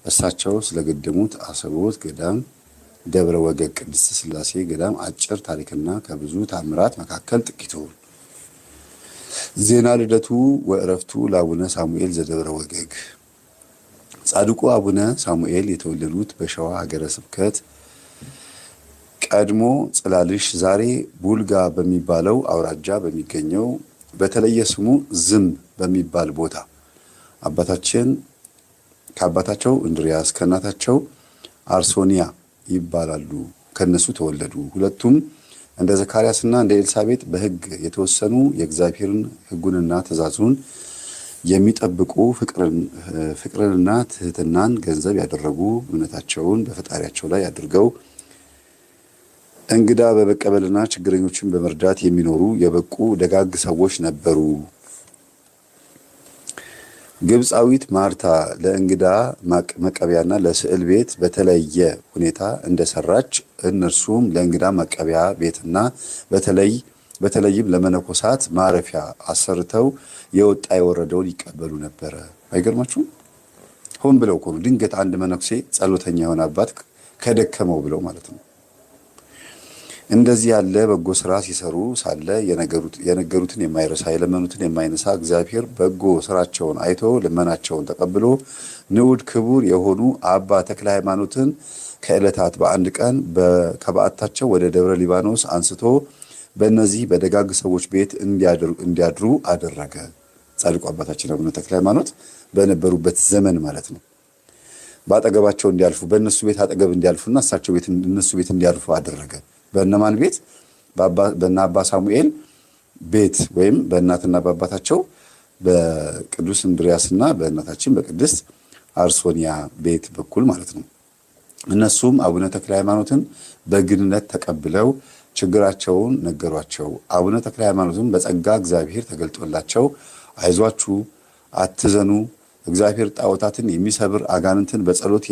እሳቸው ስለገደሙት አሰቦት ገዳም ደብረ ወገግ ቅድስት ሥላሴ ገዳም አጭር ታሪክና ከብዙ ታምራት መካከል ጥቂቱ። ዜና ልደቱ ወእረፍቱ ለአቡነ ሳሙኤል ዘደብረ ወገግ። ጻድቁ አቡነ ሳሙኤል የተወለዱት በሸዋ ሀገረ ስብከት ቀድሞ ጽላልሽ ዛሬ ቡልጋ በሚባለው አውራጃ በሚገኘው በተለየ ስሙ ዝም በሚባል ቦታ ከአባታቸው እንድሪያስ ከእናታቸው አርሶኒያ ይባላሉ ከነሱ ተወለዱ። ሁለቱም እንደ ዘካርያስና እንደ ኤልሳቤጥ በሕግ የተወሰኑ የእግዚአብሔርን ሕጉንና ትእዛዙን የሚጠብቁ ፍቅርንና ትህትናን ገንዘብ ያደረጉ እምነታቸውን በፈጣሪያቸው ላይ አድርገው እንግዳ በመቀበልና ችግረኞችን በመርዳት የሚኖሩ የበቁ ደጋግ ሰዎች ነበሩ። ግብፃዊት ማርታ ለእንግዳ መቀበያና ለስዕል ቤት በተለየ ሁኔታ እንደሰራች እነርሱም ለእንግዳ መቀበያ ቤትና በተለይም ለመነኮሳት ማረፊያ አሰርተው የወጣ የወረደውን ይቀበሉ ነበረ። አይገርማችሁም? ሆን ብለው እኮ ነው። ድንገት አንድ መነኩሴ ጸሎተኛ የሆነ አባት ከደከመው ብለው ማለት ነው። እንደዚህ ያለ በጎ ስራ ሲሰሩ ሳለ የነገሩትን የማይረሳ የለመኑትን የማይነሳ እግዚአብሔር በጎ ስራቸውን አይቶ ልመናቸውን ተቀብሎ ንዑድ ክቡር የሆኑ አባ ተክለ ሃይማኖትን ከዕለታት በአንድ ቀን ከበዓታቸው ወደ ደብረ ሊባኖስ አንስቶ በእነዚህ በደጋግ ሰዎች ቤት እንዲያድሩ አደረገ። ጻድቁ አባታችን አቡነ ተክለ ሃይማኖት በነበሩበት ዘመን ማለት ነው። በአጠገባቸው እንዲያልፉ በእነሱ ቤት አጠገብ እንዲያልፉና እሳቸው ቤት እነሱ ቤት እንዲያልፉ አደረገ። በእነማን ቤት? በእነ አባ ሳሙኤል ቤት ወይም በእናትና በአባታቸው በቅዱስ እንድሪያስና በእናታችን በቅድስት አርሶኒያ ቤት በኩል ማለት ነው። እነሱም አቡነ ተክለ ሃይማኖትን በግንነት ተቀብለው ችግራቸውን ነገሯቸው። አቡነ ተክለ ሃይማኖትም በጸጋ እግዚአብሔር ተገልጦላቸው አይዟችሁ፣ አትዘኑ፣ እግዚአብሔር ጣዖታትን የሚሰብር አጋንንትን በጸሎት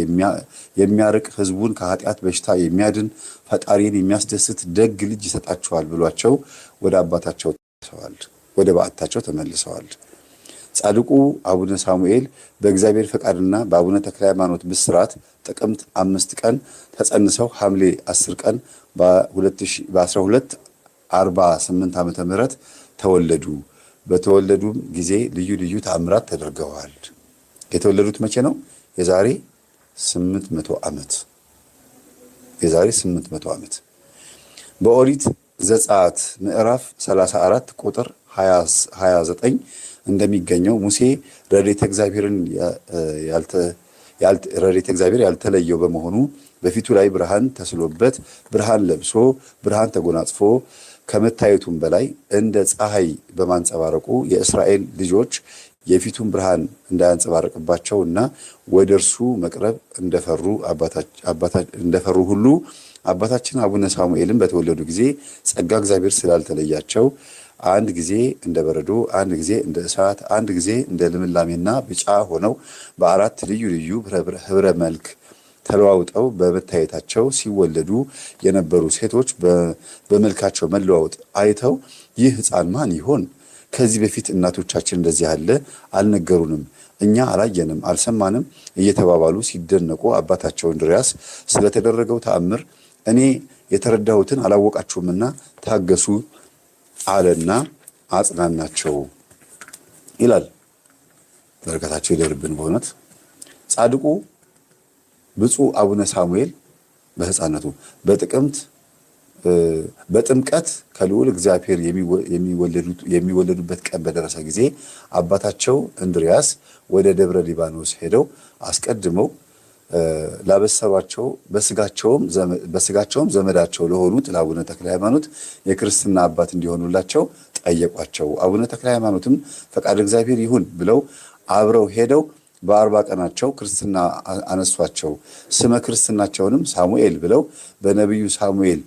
የሚያርቅ ሕዝቡን ከኃጢአት በሽታ የሚያድን ፈጣሪን የሚያስደስት ደግ ልጅ ይሰጣቸዋል ብሏቸው ወደ በዓታቸው ተመልሰዋል። ጻድቁ አቡነ ሳሙኤል በእግዚአብሔር ፈቃድና በአቡነ ተክለ ሃይማኖት ብስራት ጥቅምት 5 ቀን ተጸንሰው ሐምሌ 10 ቀን በ1248 ዓመተ ምህረት ተወለዱ። በተወለዱም ጊዜ ልዩ ልዩ ተአምራት ተደርገዋል። የተወለዱት መቼ ነው? የዛሬ 800 ዓመት። በኦሪት ዘጸአት ምዕራፍ 34 ቁጥር 29 እንደሚገኘው ሙሴ ረድኤተ እግዚአብሔር ያልተለየው በመሆኑ በፊቱ ላይ ብርሃን ተስሎበት ብርሃን ለብሶ ብርሃን ተጎናጽፎ ከመታየቱም በላይ እንደ ፀሐይ በማንጸባረቁ የእስራኤል ልጆች የፊቱን ብርሃን እንዳያንጸባረቅባቸውና ወደ እርሱ መቅረብ እንደፈሩ ሁሉ አባታችን አቡነ ሳሙኤልን በተወለዱ ጊዜ ጸጋ እግዚአብሔር ስላልተለያቸው አንድ ጊዜ እንደ በረዶ፣ አንድ ጊዜ እንደ እሳት፣ አንድ ጊዜ እንደ ልምላሜና ቢጫ ሆነው በአራት ልዩ ልዩ ህብረ መልክ ተለዋውጠው በመታየታቸው ሲወለዱ የነበሩ ሴቶች በመልካቸው መለዋወጥ አይተው ይህ ሕፃን ማን ይሆን? ከዚህ በፊት እናቶቻችን እንደዚህ ያለ አልነገሩንም፣ እኛ አላየንም፣ አልሰማንም እየተባባሉ ሲደነቁ አባታቸው እንድሪያስ ስለተደረገው ተአምር እኔ የተረዳሁትን አላወቃችሁምና ታገሱ አለና አጽናናቸው ይላል። በረከታቸው ይደርብን በእውነት። ጻድቁ ብፁዕ አቡነ ሳሙኤል በሕፃነቱ በጥምቀት ከልዑል እግዚአብሔር የሚወለዱበት ቀን በደረሰ ጊዜ አባታቸው እንድሪያስ ወደ ደብረ ሊባኖስ ሄደው አስቀድመው ላበሰሯቸው በስጋቸውም ዘመዳቸው ለሆኑት ለአቡነ ተክለ ሃይማኖት የክርስትና አባት እንዲሆኑላቸው ጠየቋቸው። አቡነ ተክለ ሃይማኖትም ፈቃድ እግዚአብሔር ይሁን ብለው አብረው ሄደው በ40 ቀናቸው ክርስትና አነሷቸው። ስመ ክርስትናቸውንም ሳሙኤል ብለው በነቢዩ ሳሙኤል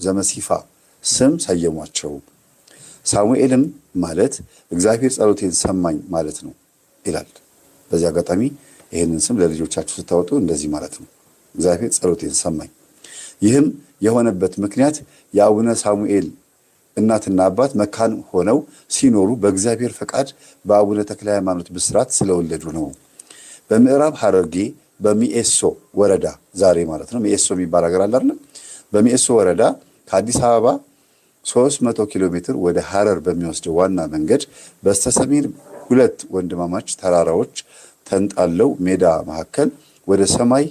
ዘመሲፋ ስም ሰየሟቸው። ሳሙኤልም ማለት እግዚአብሔር ጸሎቴን ሰማኝ ማለት ነው ይላል። በዚህ አጋጣሚ ይህንን ስም ለልጆቻችሁ ስታወጡ እንደዚህ ማለት ነው፣ እግዚአብሔር ጸሎቴን ሰማኝ። ይህም የሆነበት ምክንያት የአቡነ ሳሙኤል እናትና አባት መካን ሆነው ሲኖሩ በእግዚአብሔር ፈቃድ በአቡነ ተክለ ሃይማኖት ብስራት ስለወለዱ ነው። በምዕራብ ሐረርጌ በሚኤሶ ወረዳ ዛሬ ማለት ነው ሚኤሶ የሚባል ሀገር አለ አይደል? በሚኤሶ ወረዳ ከአዲስ አበባ 300 ኪሎ ሜትር ወደ ሐረር በሚወስደው ዋና መንገድ በስተሰሜን ሁለት ወንድማማች ተራራዎች ተንጣለው ሜዳ መካከል ወደ ሰማይ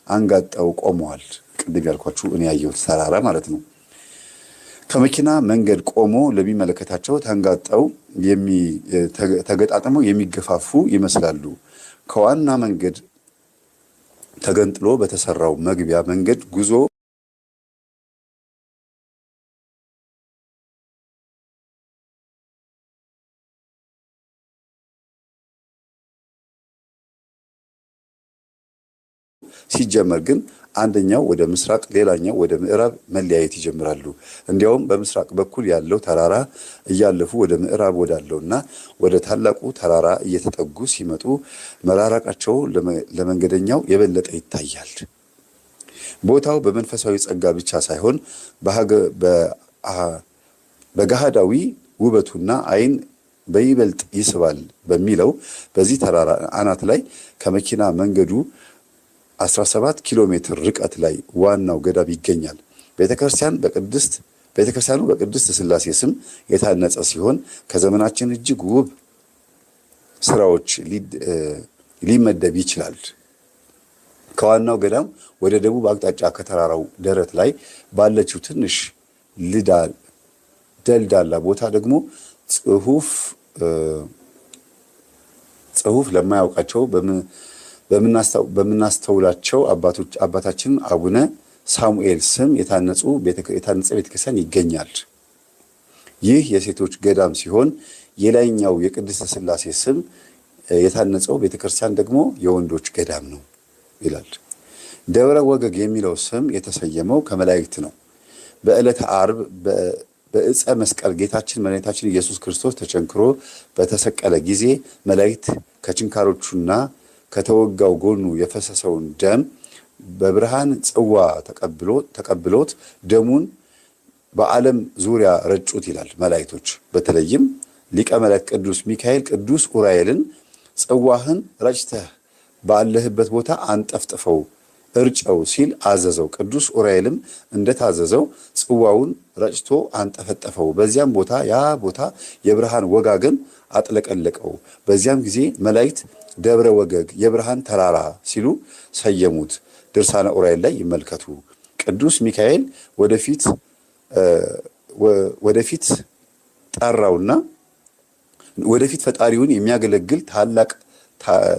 አንጋጠው ቆመዋል። ቅድም ያልኳችሁ እኔ ያየሁት ተራራ ማለት ነው። ከመኪና መንገድ ቆሞ ለሚመለከታቸው ተንጋጠው ተገጣጥመው የሚገፋፉ ይመስላሉ። ከዋና መንገድ ተገንጥሎ በተሰራው መግቢያ መንገድ ጉዞ ሲጀመር ግን አንደኛው ወደ ምስራቅ ሌላኛው ወደ ምዕራብ መለያየት ይጀምራሉ። እንዲያውም በምስራቅ በኩል ያለው ተራራ እያለፉ ወደ ምዕራብ ወዳለውና ወደ ታላቁ ተራራ እየተጠጉ ሲመጡ መራራቃቸው ለመንገደኛው የበለጠ ይታያል። ቦታው በመንፈሳዊ ጸጋ ብቻ ሳይሆን በገሃዳዊ ውበቱና ዓይን በይበልጥ ይስባል በሚለው በዚህ ተራራ አናት ላይ ከመኪና መንገዱ 17 ኪሎ ሜትር ርቀት ላይ ዋናው ገዳም ይገኛል። ቤተክርስቲያኑ በቅድስት ሥላሴ ስም የታነጸ ሲሆን ከዘመናችን እጅግ ውብ ስራዎች ሊመደብ ይችላል። ከዋናው ገዳም ወደ ደቡብ አቅጣጫ ከተራራው ደረት ላይ ባለችው ትንሽ ደልዳላ ቦታ ደግሞ ጽሑፍ ለማያውቃቸው በምናስተውላቸው አባታችን አቡነ ሳሙኤል ስም የታነጸ ቤተክርስቲያን ይገኛል። ይህ የሴቶች ገዳም ሲሆን የላይኛው የቅድስት ሥላሴ ስም የታነጸው ቤተክርስቲያን ደግሞ የወንዶች ገዳም ነው ይላል። ደብረ ወገግ የሚለው ስም የተሰየመው ከመላእክት ነው። በዕለተ ዓርብ በዕፀ መስቀል ጌታችን መድኃኒታችን ኢየሱስ ክርስቶስ ተቸንክሮ በተሰቀለ ጊዜ መላእክት ከችንካሮቹና ከተወጋው ጎኑ የፈሰሰውን ደም በብርሃን ጽዋ ተቀብሎት ደሙን በዓለም ዙሪያ ረጩት ይላል። መላእክቶች በተለይም ሊቀ መላእክት ቅዱስ ሚካኤል ቅዱስ ኡራኤልን ጽዋህን ረጭተህ ባለህበት ቦታ አንጠፍጥፈው እርጨው ሲል አዘዘው። ቅዱስ ኡራኤልም እንደታዘዘው ጽዋውን ረጭቶ አንጠፈጠፈው። በዚያም ቦታ የብርሃን ወጋገን አጥለቀለቀው። በዚያም ጊዜ መላእክት ደብረ ወገግ የብርሃን ተራራ ሲሉ ሰየሙት። ድርሳነ ኡራኤል ላይ ይመልከቱ። ቅዱስ ሚካኤል ወደፊት ጠራውና ወደፊት ፈጣሪውን የሚያገለግል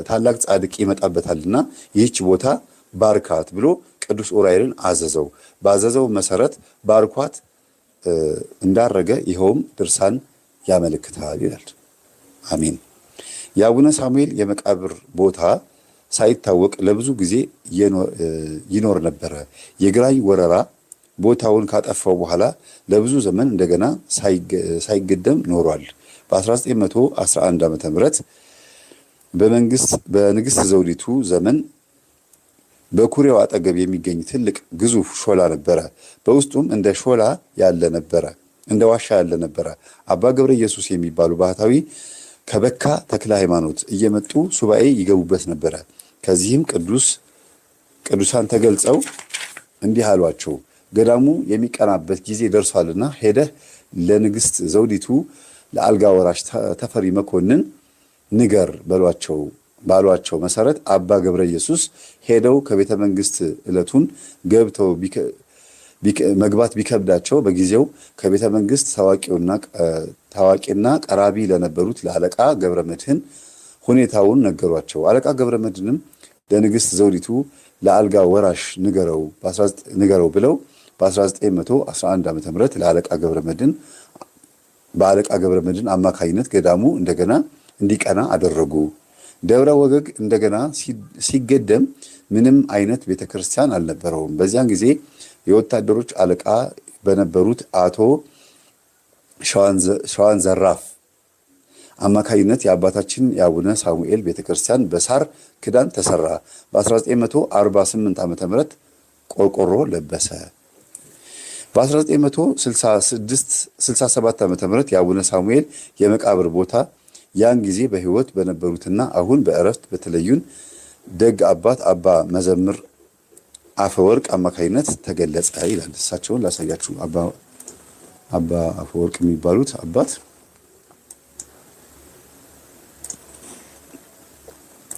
ታላቅ ጻድቅ ይመጣበታልና ይህች ቦታ ባርካት ብሎ ቅዱስ ኡራኤልን አዘዘው። ባዘዘው መሰረት ባርኳት እንዳረገ ይኸውም ድርሳን ያመለክታል ይላል። አሜን። የአቡነ ሳሙኤል የመቃብር ቦታ ሳይታወቅ ለብዙ ጊዜ ይኖር ነበረ። የግራኝ ወረራ ቦታውን ካጠፋው በኋላ ለብዙ ዘመን እንደገና ሳይገደም ኖሯል። በ1911 ዓመተ ምህረት በንግስት ዘውዲቱ ዘመን በኩሬው አጠገብ የሚገኝ ትልቅ ግዙፍ ሾላ ነበረ። በውስጡም እንደ ሾላ ያለ ነበረ፣ እንደ ዋሻ ያለ ነበረ። አባ ገብረ ኢየሱስ የሚባሉ ባህታዊ ከበካ ተክለ ሃይማኖት እየመጡ ሱባኤ ይገቡበት ነበረ። ከዚህም ቅዱሳን ተገልጸው እንዲህ አሏቸው፣ ገዳሙ የሚቀናበት ጊዜ ደርሷልና ሄደህ ለንግስት ዘውዲቱ ለአልጋ ወራሽ ተፈሪ መኮንን ንገር ባሏቸው መሰረት አባ ገብረ ኢየሱስ ሄደው ከቤተ መንግስት ዕለቱን ገብተው መግባት ቢከብዳቸው በጊዜው ከቤተ መንግስት ታዋቂና ቀራቢ ለነበሩት ለአለቃ ገብረ መድህን ሁኔታውን ነገሯቸው። አለቃ ገብረ መድህንም ለንግስት ዘውዲቱ ለአልጋ ወራሽ ንገረው ብለው በ1911 ዓ.ም በአለቃ ገብረ መድህን አማካኝነት ገዳሙ እንደገና እንዲቀና አደረጉ። ደብረ ወገግ እንደገና ሲገደም ምንም አይነት ቤተክርስቲያን አልነበረውም። በዚያን ጊዜ የወታደሮች አለቃ በነበሩት አቶ ሸዋን ዘራፍ አማካኝነት የአባታችን የአቡነ ሳሙኤል ቤተክርስቲያን በሳር ክዳን ተሰራ። በ1948 ዓ.ም ቆርቆሮ ለበሰ። በ1967 ዓ.ም የአቡነ ሳሙኤል የመቃብር ቦታ ያን ጊዜ በሕይወት በነበሩትና አሁን በእረፍት በተለዩን ደግ አባት አባ መዘምር አፈወርቅ አማካይነት ተገለጸ ይላል። እሳቸውን ላሳያችሁ። አባ አፈወርቅ የሚባሉት አባት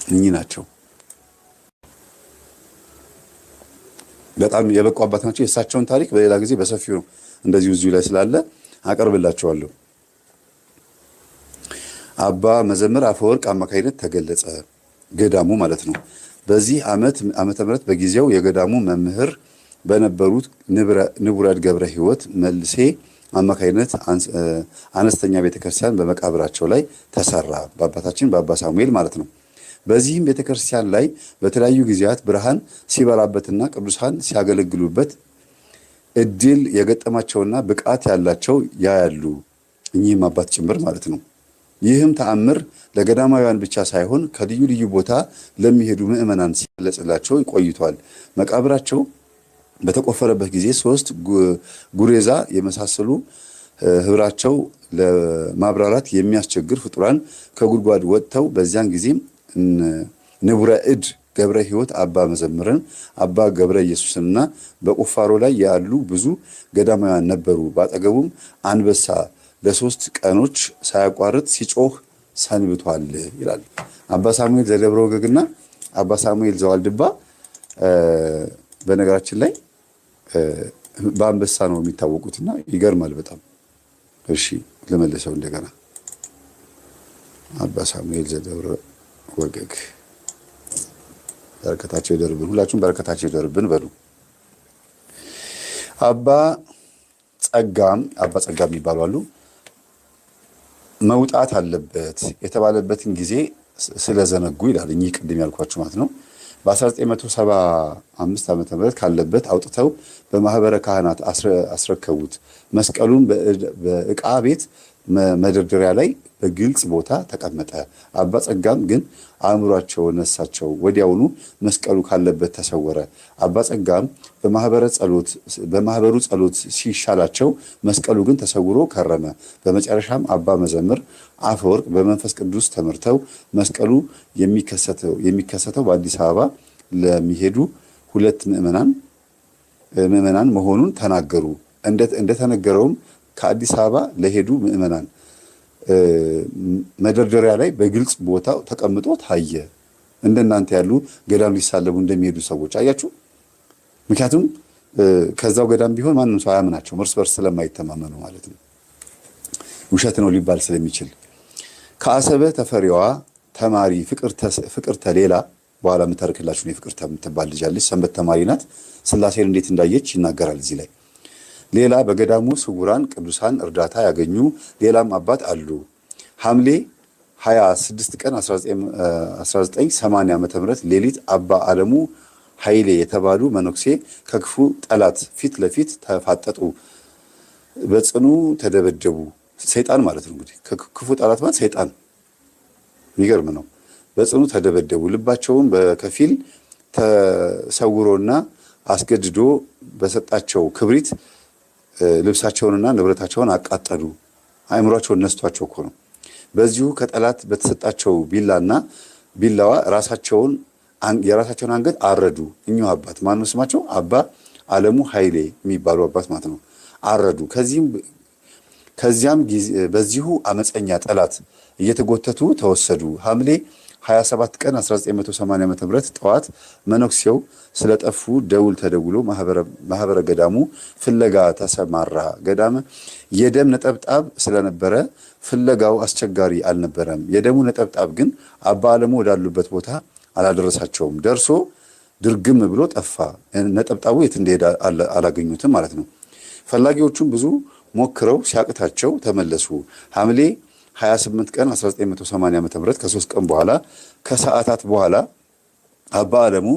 እኚህ ናቸው። በጣም የበቁ አባት ናቸው። የእሳቸውን ታሪክ በሌላ ጊዜ በሰፊው እንደዚሁ እዚሁ ላይ ስላለ አቀርብላችኋለሁ። አባ መዘምር አፈወርቅ አማካይነት ተገለጸ ገዳሙ ማለት ነው። በዚህ ዓመተ ምህረት በጊዜው የገዳሙ መምህር በነበሩት ንቡረድ ገብረ ሕይወት መልሴ አማካይነት አነስተኛ ቤተክርስቲያን በመቃብራቸው ላይ ተሰራ፣ በአባታችን በአባ ሳሙኤል ማለት ነው። በዚህም ቤተክርስቲያን ላይ በተለያዩ ጊዜያት ብርሃን ሲበራበትና ቅዱሳን ሲያገለግሉበት እድል የገጠማቸውና ብቃት ያላቸው ያያሉ፣ እኚህም አባት ጭምር ማለት ነው። ይህም ተአምር ለገዳማውያን ብቻ ሳይሆን ከልዩ ልዩ ቦታ ለሚሄዱ ምዕመናን ሲገለጽላቸው ቆይቷል። መቃብራቸው በተቆፈረበት ጊዜ 3 ጉሬዛ የመሳሰሉ ህብራቸው ለማብራራት የሚያስቸግር ፍጡራን ከጉድጓድ ወጥተው በዚያን ጊዜም ንቡረ እድ ገብረ ሕይወት አባ መዘምርን አባ ገብረ ኢየሱስንና በቁፋሮ ላይ ያሉ ብዙ ገዳማውያን ነበሩ። በአጠገቡም አንበሳ ለ3 ቀኖች ሳያቋርጥ ሲጮህ ሰንብቷል ይላል። አባ ሳሙኤል ዘደብረ ወገግና አባ ሳሙኤል ዘዋልድባ በነገራችን ላይ በአንበሳ ነው የሚታወቁትና ይገርማል በጣም። እሺ ለመለሰው እንደገና አባ ሳሙኤል ዘደብረ ወገግ በረከታቸው ይደርብን፣ ሁላችሁም በረከታቸው ይደርብን በሉ። አባ ጸጋም ይባላሉ አሉ። መውጣት አለበት የተባለበትን ጊዜ ስለዘነጉ ይላል። እኚህ ቅድም ያልኳችሁ ማለት ነው። በ1975 ዓመተ ምህረት ካለበት አውጥተው በማህበረ ካህናት አስረከቡት። መስቀሉን በዕቃ ቤት መደርደሪያ ላይ በግልጽ ቦታ ተቀመጠ። አባ ጸጋም ግን አእምሯቸው ነሳቸው። ወዲያውኑ መስቀሉ ካለበት ተሰወረ። አባ ጸጋም በማህበሩ ጸሎት ሲሻላቸው መስቀሉ ግን ተሰውሮ ከረመ። በመጨረሻም አባ መዘምር አፈወርቅ በመንፈስ ቅዱስ ተመርተው መስቀሉ የሚከሰተው በአዲስ አበባ ለሚሄዱ 2 ምዕመናን መሆኑን ተናገሩ። እንደተነገረውም ከአዲስ አበባ ለሄዱ ምዕመናን መደርደሪያ ላይ በግልጽ ቦታው ተቀምጦ ታየ። እንደናንተ ያሉ ገዳም ሊሳለሙ እንደሚሄዱ ሰዎች አያችሁ። ምክንያቱም ከዛው ገዳም ቢሆን ማንም ሰው አያምናቸውም፣ እርስ በርስ ስለማይተማመኑ ማለት ነው። ውሸት ነው ሊባል ስለሚችል ከአሰበ ተፈሪዋ ተማሪ ፍቅርተ ሌላ በኋላ የምታርክላችሁ ነው። ፍቅርተ የምትባል ልጅ አለች፣ ሰንበት ተማሪ ናት። ስላሴን እንዴት እንዳየች ይናገራል እዚህ ላይ። ሌላ በገዳሙ ስውራን ቅዱሳን እርዳታ ያገኙ ሌላም አባት አሉ። ሐምሌ 26 ቀን 1980 ዓ.ም ሌሊት አባ ዓለሙ ኃይሌ የተባሉ መነኩሴ ከክፉ ጠላት ፊት ለፊት ተፋጠጡ፣ በጽኑ ተደበደቡ። ሰይጣን ማለት ነው እንግዲህ ክፉ ጠላት ማለት ሰይጣን። የሚገርም ነው። በጽኑ ተደበደቡ። ልባቸውን በከፊል ተሰውሮና አስገድዶ በሰጣቸው ክብሪት ልብሳቸውንና ንብረታቸውን አቃጠሉ። አእምሯቸውን ነስቷቸው እኮ ነው። በዚሁ ከጠላት በተሰጣቸው ቢላዋ የራሳቸውን አንገት አረዱ። እኚሁ አባት ማነው ስማቸው? አባ ዓለሙ ኃይሌ የሚባሉ አባት ማለት ነው። አረዱ። ከዚያም በዚሁ አመፀኛ ጠላት እየተጎተቱ ተወሰዱ። ሐምሌ 27 ቀን 1980 ዓ.ም ጠዋት መነኩሴው ስለጠፉ ደውል ተደውሎ ማህበረ ገዳሙ ፍለጋ ተሰማራ። ገዳም የደም ነጠብጣብ ስለነበረ ፍለጋው አስቸጋሪ አልነበረም። የደሙ ነጠብጣብ ግን አባ ዓለሙ ወዳሉበት ቦታ አላደረሳቸውም። ደርሶ ድርግም ብሎ ጠፋ። ነጠብጣቡ የት እንደሄደ አላገኙትም ማለት ነው። ፈላጊዎቹም ብዙ ሞክረው ሲያቅታቸው ተመለሱ። ሐምሌ 28 ቀን 1980 ዓ.ም ከ3 ቀን በኋላ ከሰዓታት በኋላ አባ ዓለሙ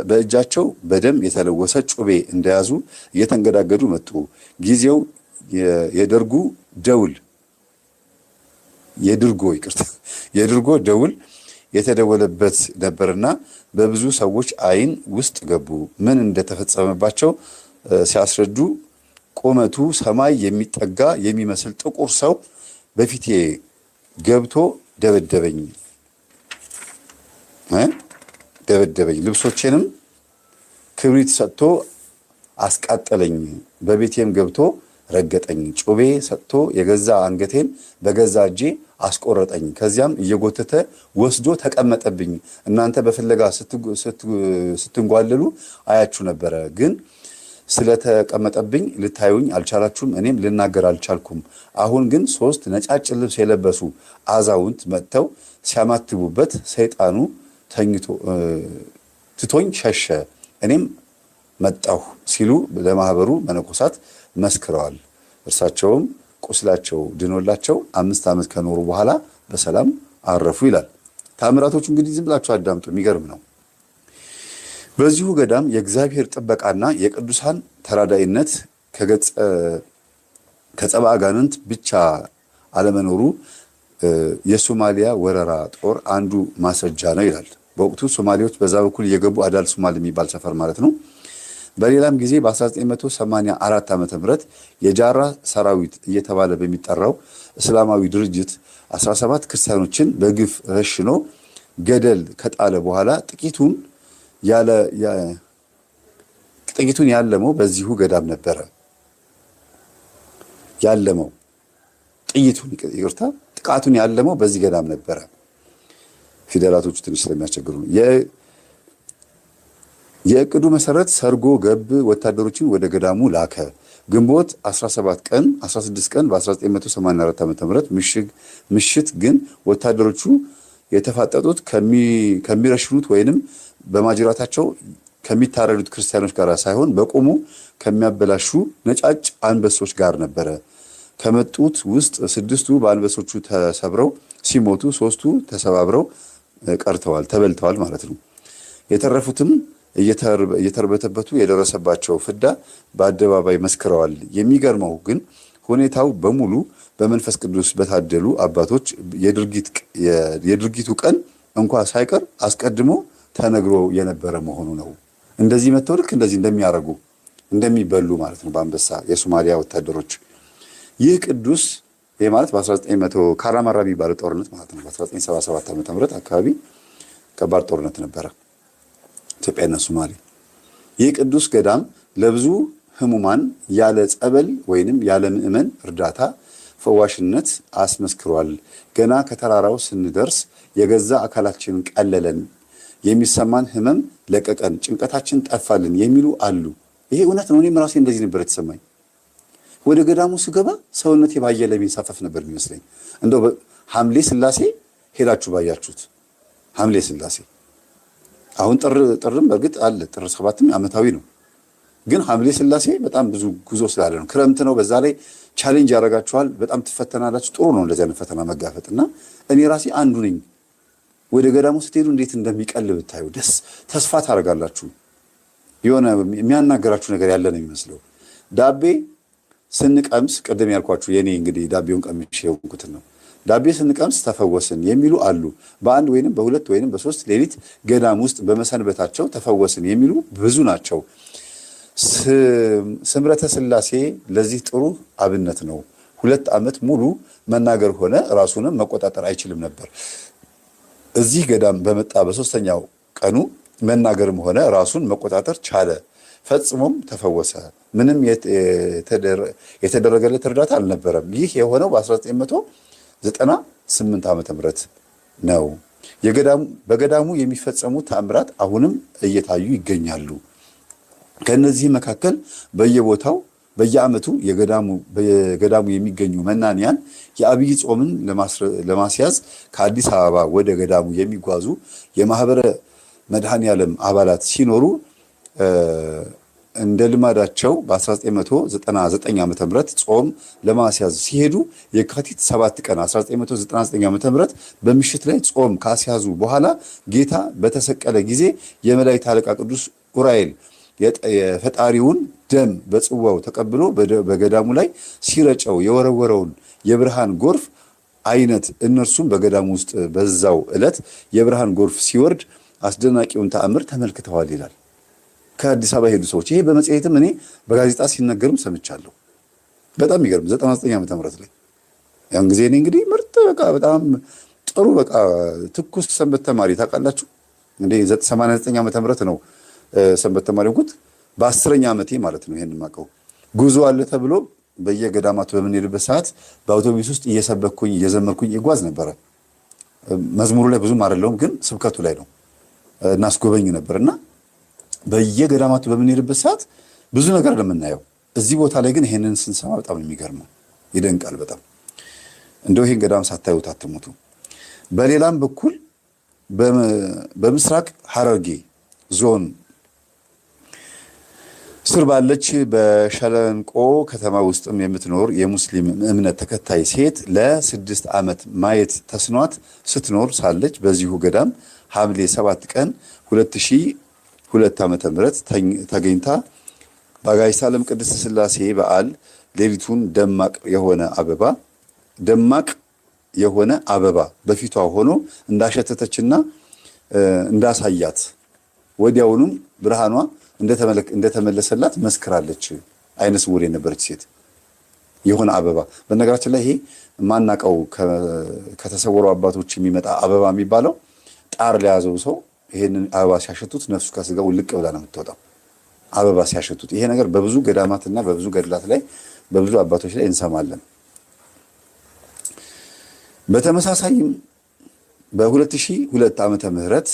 በእጃቸው በደም የተለወሰ ጩቤ እንደያዙ እየተንገዳገዱ መጡ። ጊዜው የድርጎ ደውል የተደወለበት ነበርና በብዙ ሰዎች ዓይን ውስጥ ገቡ። ምን እንደተፈጸመባቸው ሲያስረዱ ቁመቱ ሰማይ የሚጠጋ የሚመስል ጥቁር ሰው በፊቴ ገብቶ ደበደበኝ። ደበደበኝ፣ ልብሶቼንም ክብሪት ሰጥቶ አስቃጠለኝ፣ በቤቴም ገብቶ ረገጠኝ፣ ጩቤ ሰጥቶ የገዛ አንገቴን በገዛ እጄ አስቆረጠኝ። ከዚያም እየጎተተ ወስዶ ተቀመጠብኝ። እናንተ በፍለጋ ስትንጓለሉ አያችሁ ነበረ፣ ግን ስለተቀመጠብኝ ልታዩኝ አልቻላችሁም፣ እኔም ልናገር አልቻልኩም። አሁን ግን 3 ነጫጭ ልብስ የለበሱ አዛውንት መጥተው ሲያማትቡበት ሰይጣኑ ትቶኝ ሸሸ፣ እኔም መጣሁ ሲሉ ለማህበሩ መነኮሳት መስክረዋል። እርሳቸውም ቁስላቸው ድኖላቸው 5 ዓመት ከኖሩ በኋላ በሰላም አረፉ ይላል። ታምራቶቹ እንግዲህ ዝም ብላችሁ አዳምጡ፣ የሚገርም ነው። በዚሁ ገዳም የእግዚአብሔር ጥበቃና የቅዱሳን ተራዳይነት ከጸባ አጋንንት ብቻ አለመኖሩ የሶማሊያ ወረራ ጦር አንዱ ማስረጃ ነው ይላል። በወቅቱ ሶማሌዎች በዛ በኩል እየገቡ አዳል ሶማል የሚባል ሰፈር ማለት ነው። በሌላም ጊዜ በ1984 ዓ.ም የጃራ ሰራዊት እየተባለ በሚጠራው እስላማዊ ድርጅት 17 ክርስቲያኖችን በግፍ ረሽኖ ገደል ከጣለ በኋላ ጥቂቱን ያለመው በዚሁ ገዳም ነበረ። ያለመው ጥቃቱን ያለመው በዚህ ገዳም ነበረ። ፊደላቶቹ ትንሽ ስለሚያስቸግሩ ነው። የእቅዱ መሰረት ሰርጎ ገብ ወታደሮችን ወደ ገዳሙ ላከ። ግንቦት 16 ቀን በ1984 ዓ.ም ምሽት ግን ወታደሮቹ የተፋጠጡት ከሚረሽኑት ወይንም በማጅራታቸው ከሚታረዱት ክርስቲያኖች ጋር ሳይሆን በቆሙ ከሚያበላሹ ነጫጭ አንበሶች ጋር ነበረ። ከመጡት ውስጥ 6ቱ በአንበሶቹ ተሰብረው ሲሞቱ 3ቱ ተሰባብረው ተበልተዋል ማለት ነው። የተረፉትም እየተርበተበቱ የደረሰባቸው ፍዳ በአደባባይ መስክረዋል። የሚገርመው ግን ሁኔታው በሙሉ በመንፈስ ቅዱስ በታደሉ አባቶች የድርጊቱ ቀን እንኳ ሳይቀር አስቀድሞ ተነግሮ የነበረ መሆኑ ነው። እንደዚህ መተው ልክ እንደዚህ እንደሚያደርጉ እንደሚበሉ ማለት ነው በአንበሳ የሶማሊያ ወታደሮች። ይህ ቅዱስ ማለት በ1900 ካራማራ የሚባለው ጦርነት ማለት ነው። በ1977 ዓ.ም አካባቢ ከባድ ጦርነት ነበረ ኢትዮጵያና ሶማሌ። ይህ ቅዱስ ገዳም ለብዙ ህሙማን ያለ ጸበል ወይንም ያለ ምእመን እርዳታ ፈዋሽነት አስመስክሯል። ገና ከተራራው ስንደርስ የገዛ አካላችንን ቀለለን፣ የሚሰማን ህመም ለቀቀን፣ ጭንቀታችን ጠፋልን የሚሉ አሉ። ይሄ እውነት ነው። እኔም ራሴ እንደዚህ ነበር የተሰማኝ። ወደ ገዳሙ ስገባ ሰውነቴ ባየለ የሚንሳፈፍ ነበር የሚመስለኝ። እንደው ሐምሌ ስላሴ ሄዳችሁ ባያችሁት ሐምሌ ስላሴ አሁን ጥርም በእርግጥ አለ፣ ጥር 7ም ዓመታዊ ነው። ግን ሐምሌ ስላሴ በጣም ብዙ ጉዞ ስላለ ነው። ክረምት ነው። በዛ ላይ ቻሌንጅ ያደርጋችኋል። በጣም ትፈተናላችሁ። ጥሩ ነው እንደዚህ አይነት ፈተና መጋፈጥና እኔ ራሴ አንዱ ነኝ። ወደ ገዳሙ ስትሄዱ እንዴት እንደሚቀል ብታዩ ተስፋ ታደርጋላችሁ። የሆነ የሚያናገራችሁ ነገር ያለ ነው የሚመስለው። ዳቤ ስንቀምስ ቅድም ያልኳችሁ የኔ እንግዲህ ዳቤውን ቀምሼ የሆንኩትን ነው። ዳቤ ስንቀምስ ተፈወስን የሚሉ አሉ። በአንድ ወይንም በሁለት ወይንም በሶስት ሌሊት ገዳም ውስጥ በመሰንበታቸው ተፈወስን የሚሉ ብዙ ናቸው። ስምረተ ስላሴ ለዚህ ጥሩ አብነት ነው። 2 ዓመት ሙሉ መናገር ሆነ ራሱንም መቆጣጠር አይችልም ነበር። እዚህ ገዳም በመጣ በ3ኛው ቀኑ መናገርም ሆነ ራሱን መቆጣጠር ቻለ። ፈጽሞም ተፈወሰ። ምንም የተደረገለት እርዳታ አልነበረም። ይህ የሆነው በ1998 ዓመተ ምህረት ነው። በገዳሙ የሚፈጸሙ ተአምራት አሁንም እየታዩ ይገኛሉ። ከነዚህ መካከል በየቦታው በየዓመቱ በገዳሙ የሚገኙ መናንያን የአብይ ጾምን ለማስያዝ ከአዲስ አበባ ወደ ገዳሙ የሚጓዙ የማህበረ መድኃኔዓለም አባላት ሲኖሩ እንደ ልማዳቸው በ1999 ዓ.ም ጾም ለማስያዝ ሲሄዱ የካቲት 7 ቀን 1999 ዓ.ም በምሽት ላይ ጾም ካስያዙ በኋላ ጌታ በተሰቀለ ጊዜ የመላእክት አለቃ ቅዱስ ኡራኤል የፈጣሪውን ደም በጽዋው ተቀብሎ በገዳሙ ላይ ሲረጨው የወረወረውን የብርሃን ጎርፍ አይነት እነርሱም በገዳሙ ውስጥ በዛው ዕለት የብርሃን ጎርፍ ሲወርድ አስደናቂውን ተአምር ተመልክተዋል ይላል። ከአዲስ አበባ ሄዱ ሰዎች ይሄ በመጽሔትም እኔ በጋዜጣ ሲነገርም ሰምቻለሁ። በጣም ይገርም 99 ዓመተ ምህረት ላይ ያን ጊዜ እኔ እንግዲህ ምርጥ በቃ በጣም ጥሩ በቃ ትኩስ ሰንበት ተማሪ ታውቃላችሁ። እንዴ 89 ዓመተ ምህረት ነው ሰንበት ተማሪ ሆንኩት። በ10ኛ ዓመቴ ማለት ነው ይሄን ማቀው ጉዞ አለ ተብሎ በየገዳማቱ በምንሄድበት ሰዓት በአውቶቡስ ውስጥ እየሰበኩኝ እየዘመርኩኝ ይጓዝ ነበረ። መዝሙሩ ላይ ብዙም አይደለም ግን ስብከቱ ላይ ነው እናስጎበኝ ነበርና በየገዳማቱ በምንሄድበት ሰዓት ብዙ ነገር ለምናየው እዚህ ቦታ ላይ ግን ይሄንን ስንሰማ በጣም የሚገርም ይደንቃል በጣም እንደው ይሄን ገዳም ሳታዩት አትሞቱ። በሌላም በኩል በምስራቅ ሐረርጌ ዞን ስር ባለች በሸለንቆ ከተማ ውስጥም የምትኖር የሙስሊም እምነት ተከታይ ሴት ለ6 ዓመት ማየት ተስኗት ስትኖር ሳለች በዚሁ ገዳም ሐምሌ 7 ቀን 2002 ዓመተ ምህረት ተገኝታ በአጋዕዝተ ዓለም ቅድስት ሥላሴ በዓል ሌሊቱን ደማቅ የሆነ አበባ በፊቷ ሆኖ እንዳሸተተችና እንዳሳያት ወዲያውኑም ብርሃኗ እንደተመለሰላት መስክራለች። አይነ ስውር የነበረች ሴት የሆነ አበባ በነገራችን ላይ ይሄ ማናቀው ከተሰወሩ አባቶች የሚመጣ አበባ የሚባለው ጣር ለያዘው ሰው ይሄንን አበባ ሲያሸቱት ነፍሱ ከስጋው ልቅ ብላ ነው የምትወጣው። አበባ ሲያሸቱት ይሄ ነገር በብዙ ገዳማትና በብዙ ገድላት ላይ በብዙ አባቶች ላይ እንሰማለን። በተመሳሳይም በ2002 ዓመተ ምህረት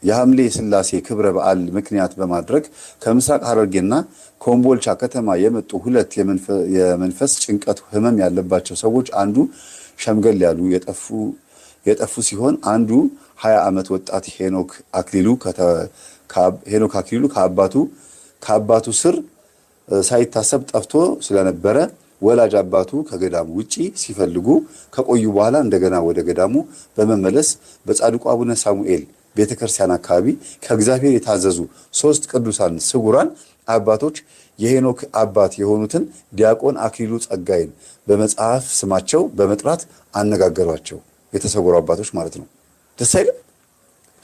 የሐምሌ ሥላሴ ክብረ በዓል ምክንያት በማድረግ ከምስራቅ ሐረርጌና ኮምቦልቻ ከተማ የመጡ ሁለት የመንፈስ ጭንቀት ህመም ያለባቸው ሰዎች አንዱ ሸምገል ያሉ የጠፉ ሲሆን አንዱ 20 ዓመት ወጣት ሄኖክ አክሊሉ ከአባቱ ስር ሳይታሰብ ጠፍቶ ስለነበረ ወላጅ አባቱ ከገዳሙ ውጪ ሲፈልጉ ከቆዩ በኋላ እንደገና ወደ ገዳሙ በመመለስ በጻድቁ አቡነ ሳሙኤል ቤተክርስቲያን አካባቢ ከእግዚአብሔር የታዘዙ 3 ቅዱሳን ስጉራን አባቶች የሄኖክ አባት የሆኑትን ዲያቆን አክሊሉ ጸጋይን በመጽሐፍ ስማቸው በመጥራት አነጋገሯቸው። የተሰወሩ አባቶች ማለት ነው። ደስ አይልም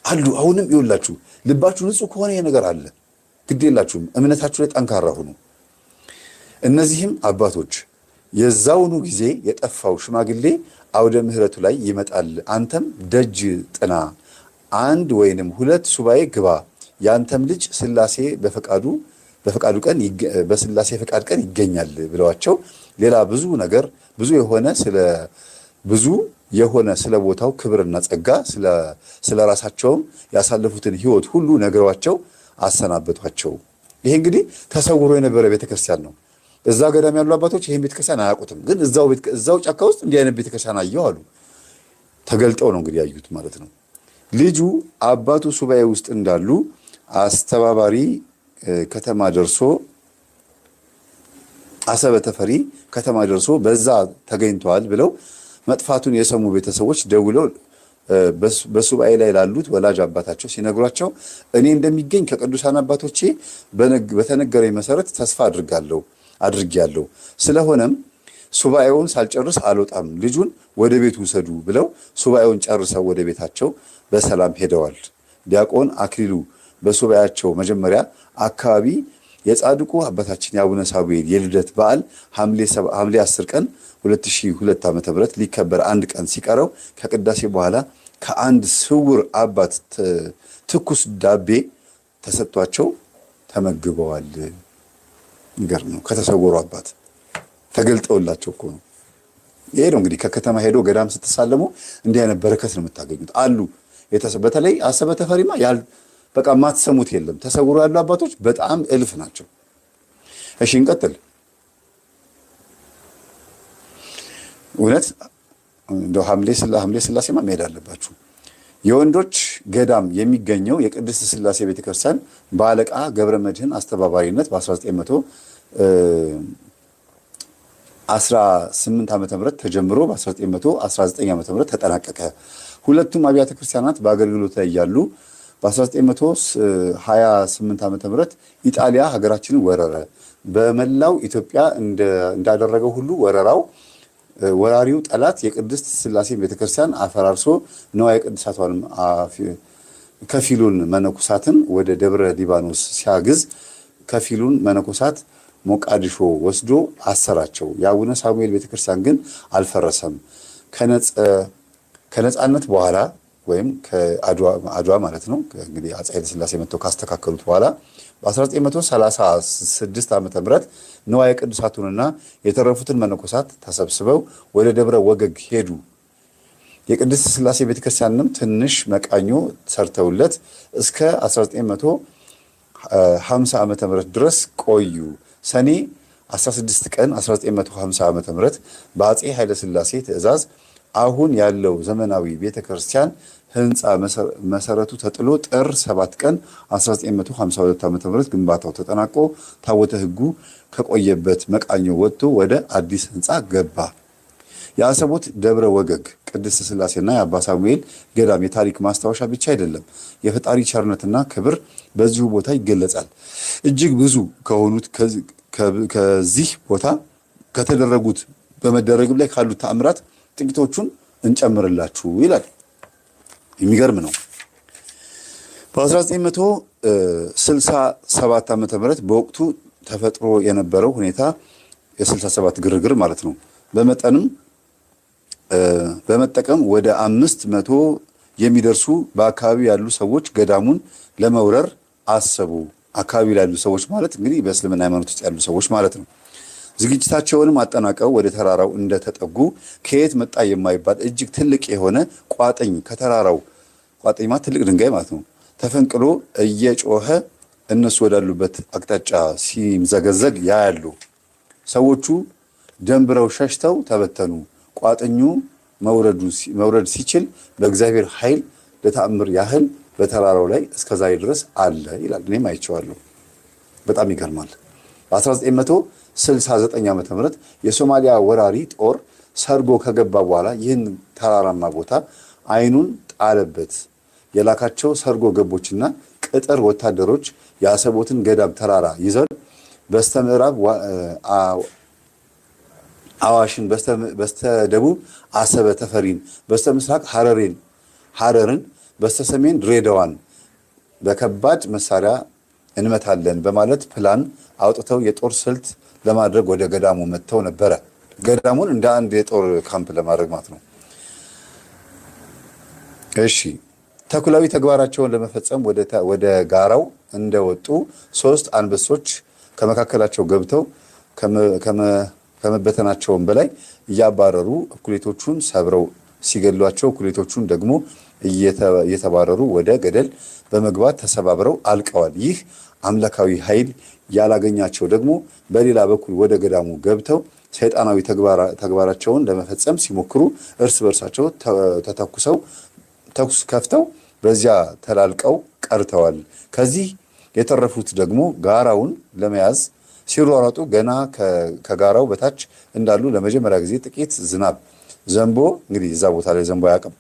አሉ። አሁንም ይውላችሁ ልባችሁ ንጹህ ከሆነ ይሄ ነገር አለ። ግድ የላችሁም፣ እምነታችሁ ላይ ጠንካራ ሁኑ። እነዚህም አባቶች የዛውኑ ጊዜ የጠፋው ሽማግሌ አውደ ምሕረቱ ላይ ይመጣል፣ አንተም ደጅ ጥና፣ 1 ወይንም 2 ሱባኤ ግባ፣ ያንተም ልጅ ሥላሴ በሥላሴ ፈቃድ ቀን ይገኛል ብለዋቸው ሌላ ብዙ የሆነ ስለ ቦታው ክብርና ጸጋ ስለ ራሳቸውም ያሳለፉትን ሕይወት ሁሉ ነግረዋቸው አሰናበቷቸው። ይሄ እንግዲህ ተሰውሮ የነበረ ቤተክርስቲያን ነው። እዛ ገዳም ያሉ አባቶች ይሄን ቤተክርስቲያን አያውቁትም፣ ግን እዛው ጫካ ውስጥ እንዲህ አይነት ቤተክርስቲያን አየሁ አሉ። ተገልጠው ነው እንግዲህ ያዩት ማለት ነው። ልጁ አባቱ ሱባኤ ውስጥ እንዳሉ አስተባባሪ ከተማ ደርሶ አሰበ ተፈሪ ከተማ ደርሶ በዛ ተገኝተዋል ብለው መጥፋቱን የሰሙ ቤተሰቦች ደውለው በሱባኤ ላይ ላሉት ወላጅ አባታቸው ሲነግሯቸው እኔ እንደሚገኝ ከቅዱሳን አባቶቼ በተነገረኝ መሰረት ተስፋ አድርጌያለሁ። ስለሆነም ሱባኤውን ሳልጨርስ አልወጣም፣ ልጁን ወደ ቤት ውሰዱ ብለው ሱባኤውን ጨርሰው ወደ ቤታቸው በሰላም ሄደዋል። ዲያቆን አክሊሉ በሱባኤያቸው መጀመሪያ አካባቢ የጻድቁ አባታችን የአቡነ ሳሙኤል የልደት በዓል ሐምሌ 10 ቀን 2002 ዓ.ም ሊከበር 1 ቀን ሲቀረው ከቅዳሴ በኋላ ከአንድ ስውር አባት ትኩስ ዳቤ ተሰጥቷቸው ተመግበዋል። ይገርም ነው። ከተሰወሩ አባት ተገልጠውላቸው እኮ ነው። ይሄ ነው እንግዲህ ከከተማ ሄዶ ገዳም ስትሳለሙ እንዲህ አይነት በረከት ነው የምታገኙት አሉ። በተለይ አሰበ ተፈሪማ በቃ ማትሰሙት የለም። ተሰውሮ ያሉ አባቶች በጣም እልፍ ናቸው። እሺ እንቀጥል። እውነት እንደው ሐምሌ ሥላሴማ መሄድ አለባችሁ። የወንዶች ገዳም የሚገኘው የቅድስት ሥላሴ ቤተክርስቲያን በአለቃ ገብረ መድኅን አስተባባሪነት በ1918 ዓመተ ምህረት ተጀምሮ በ1919 ዓመተ ምህረት ተጠናቀቀ። ሁለቱም አብያተ ክርስቲያናት በአገልግሎት ላይ ያሉ በ1928 ዓመተ ምህረት ኢጣሊያ ሀገራችንን ወረረ። በመላው ኢትዮጵያ እንዳደረገው ሁሉ ወራሪው ጠላት የቅድስት ሥላሴ ቤተክርስቲያን አፈራርሶ ነዋየ ቅድሳቷን ከፊሉን መነኮሳትን ወደ ደብረ ሊባኖስ ሲያግዝ ከፊሉን መነኮሳት ሞቃዲሾ ወስዶ አሰራቸው። የአቡነ ሳሙኤል ቤተክርስቲያን ግን አልፈረሰም። ከነጻነት በኋላ ወይም ከአድዋ ማለት ነው እንግዲህ አፄ ኃይለ ሥላሴ መጥተው ካስተካከሉት በኋላ በ1936 ዓመተ ምህረት ንዋየ ቅዱሳቱንና የተረፉትን መነኮሳት ተሰብስበው ወደ ደብረ ወገግ ሄዱ። የቅድስት ሥላሴ ቤተክርስቲያንም ትንሽ መቃኞ ሰርተውለት እስከ 1950 ዓመተ ምህረት ድረስ ቆዩ። ሰኔ 16 ቀን 1950 ዓመተ ምህረት በአፄ ኃይለ ሥላሴ ትእዛዝ አሁን ያለው ዘመናዊ ቤተክርስቲያን ህንፃ መሰረቱ ተጥሎ ጥር 7 ቀን 1952 ዓመተ ምህረት ግንባታው ተጠናቆ ታቦተ ሕጉ ከቆየበት መቃኞ ወጥቶ ወደ አዲስ ህንፃ ገባ። የአሰቦት ደብረ ወገግ ቅድስት ሥላሴና የአባ ሳሙኤል ገዳም የታሪክ ማስታወሻ ብቻ አይደለም፣ የፈጣሪ ቸርነትና ክብር በዚሁ ቦታ ይገለጻል። እጅግ ብዙ ከሆኑት ከዚህ ቦታ ከተደረጉት በመደረግም ላይ ካሉት ተአምራት ጥቂቶቹን እንጨምርላችሁ ይላል። የሚገርም ነው። በ1967 ዓመተ ምህረት በወቅቱ ተፈጥሮ የነበረው ሁኔታ የ67 ግርግር ማለት ነው በመጠቀም ወደ 500 የሚደርሱ በአካባቢ ያሉ ሰዎች ገዳሙን ለመውረር አሰቡ። አካባቢ ያሉ ሰዎች ማለት እንግዲህ በእስልምና ሃይማኖት ውስጥ ያሉ ሰዎች ማለት ነው። ዝግጅታቸውንም አጠናቀው ወደ ተራራው እንደተጠጉ ከየት መጣ የማይባል እጅግ ትልቅ የሆነ ቋጥኝ ከተራራው ቋጥኝ ማለት ትልቅ ድንጋይ ማለት ነው ተፈንቅሎ እየጮኸ እነሱ ወዳሉበት አቅጣጫ ሲምዘገዘግ ያያሉ። ሰዎቹ ደንብረው ሸሽተው ተበተኑ። ቋጥኙ መውረድ ሲችል በእግዚአብሔር ኃይል ለተአምር ያህል በተራራው ላይ እስከዛሬ ድረስ አለ ይላል። እኔም አይቼዋለሁ። በጣም ይገርማል። በ1969 ዓመተ ምህረት የሶማሊያ ወራሪ ጦር ሰርጎ ከገባ በኋላ ይህን ተራራማ ቦታ አይኑን ጣለበት። የላካቸው ሰርጎ ገቦችና ቅጥር ወታደሮች የአሰቦትን ገዳም ተራራ ይዘው በስተምዕራብ አዋሽን፣ በስተደቡብ አሰበ ተፈሪን፣ በስተምስራቅ ሐረርን፣ በስተሰሜን ድሬዳዋን በከባድ መሳሪያ እንመታለን በማለት ፕላን አውጥተው የጦር ስልት ለማድረግ ወደ ገዳሙ መጥተው ነበረ። ገዳሙን እንደ አንድ የጦር ካምፕ ለማድረግ ማለት ነው። እሺ፣ ተኩላዊ ተግባራቸውን ለመፈጸም ወደ ጋራው እንደወጡ 3 አንበሶች ከመካከላቸው ገብተው ከመበተናቸውም በላይ እያባረሩ እኩሌቶቹን ሰብረው ሲገሏቸው፣ እኩሌቶቹን ደግሞ እየተባረሩ ወደ ገደል በመግባት ተሰባብረው አልቀዋል። ይህ አምላካዊ ኃይል ያላገኛቸው ደግሞ በሌላ በኩል ወደ ገዳሙ ገብተው ሰይጣናዊ ተግባራቸውን ለመፈጸም ሲሞክሩ እርስ በርሳቸው ተኩስ ከፍተው በዚያ ተላልቀው ቀርተዋል። ከዚህ የተረፉት ደግሞ ጋራውን ለመያዝ ሲሯሯጡ ገና ከጋራው በታች እንዳሉ ለመጀመሪያ ጊዜ ጥቂት ዝናብ ዘንቦ እንግዲህ እዛ ቦታ ላይ ዘንቦ አያውቅም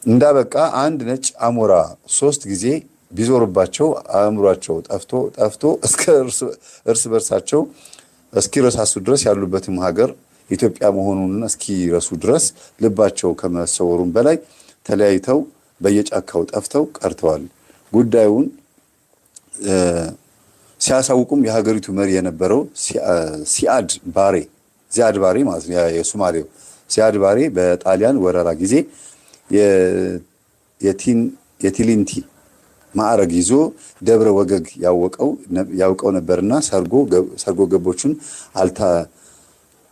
እንዳበቃ አንድ ነጭ አሞራ 3 ጊዜ ቢዞርባቸው አእምሯቸው ጠፍቶ እስከ እርስ በርሳቸው እስኪረሳሱ ድረስ ያሉበትም ሀገር ኢትዮጵያ መሆኑን እስኪረሱ ድረስ ልባቸው ከመሰወሩም በላይ ተለያይተው በየጫካው ጠፍተው ቀርተዋል። ጉዳዩን ሲያሳውቁም የሀገሪቱ መሪ የነበረው ዚያድ ባሬ ማለት ነው የሶማሌው ዚያድ ባሬ በጣሊያን ወረራ ጊዜ የቲሊንቲ ማዕረግ ይዞ ደብረ ወገግ ያውቀው ነበርና ሰርጎ ገቦቹን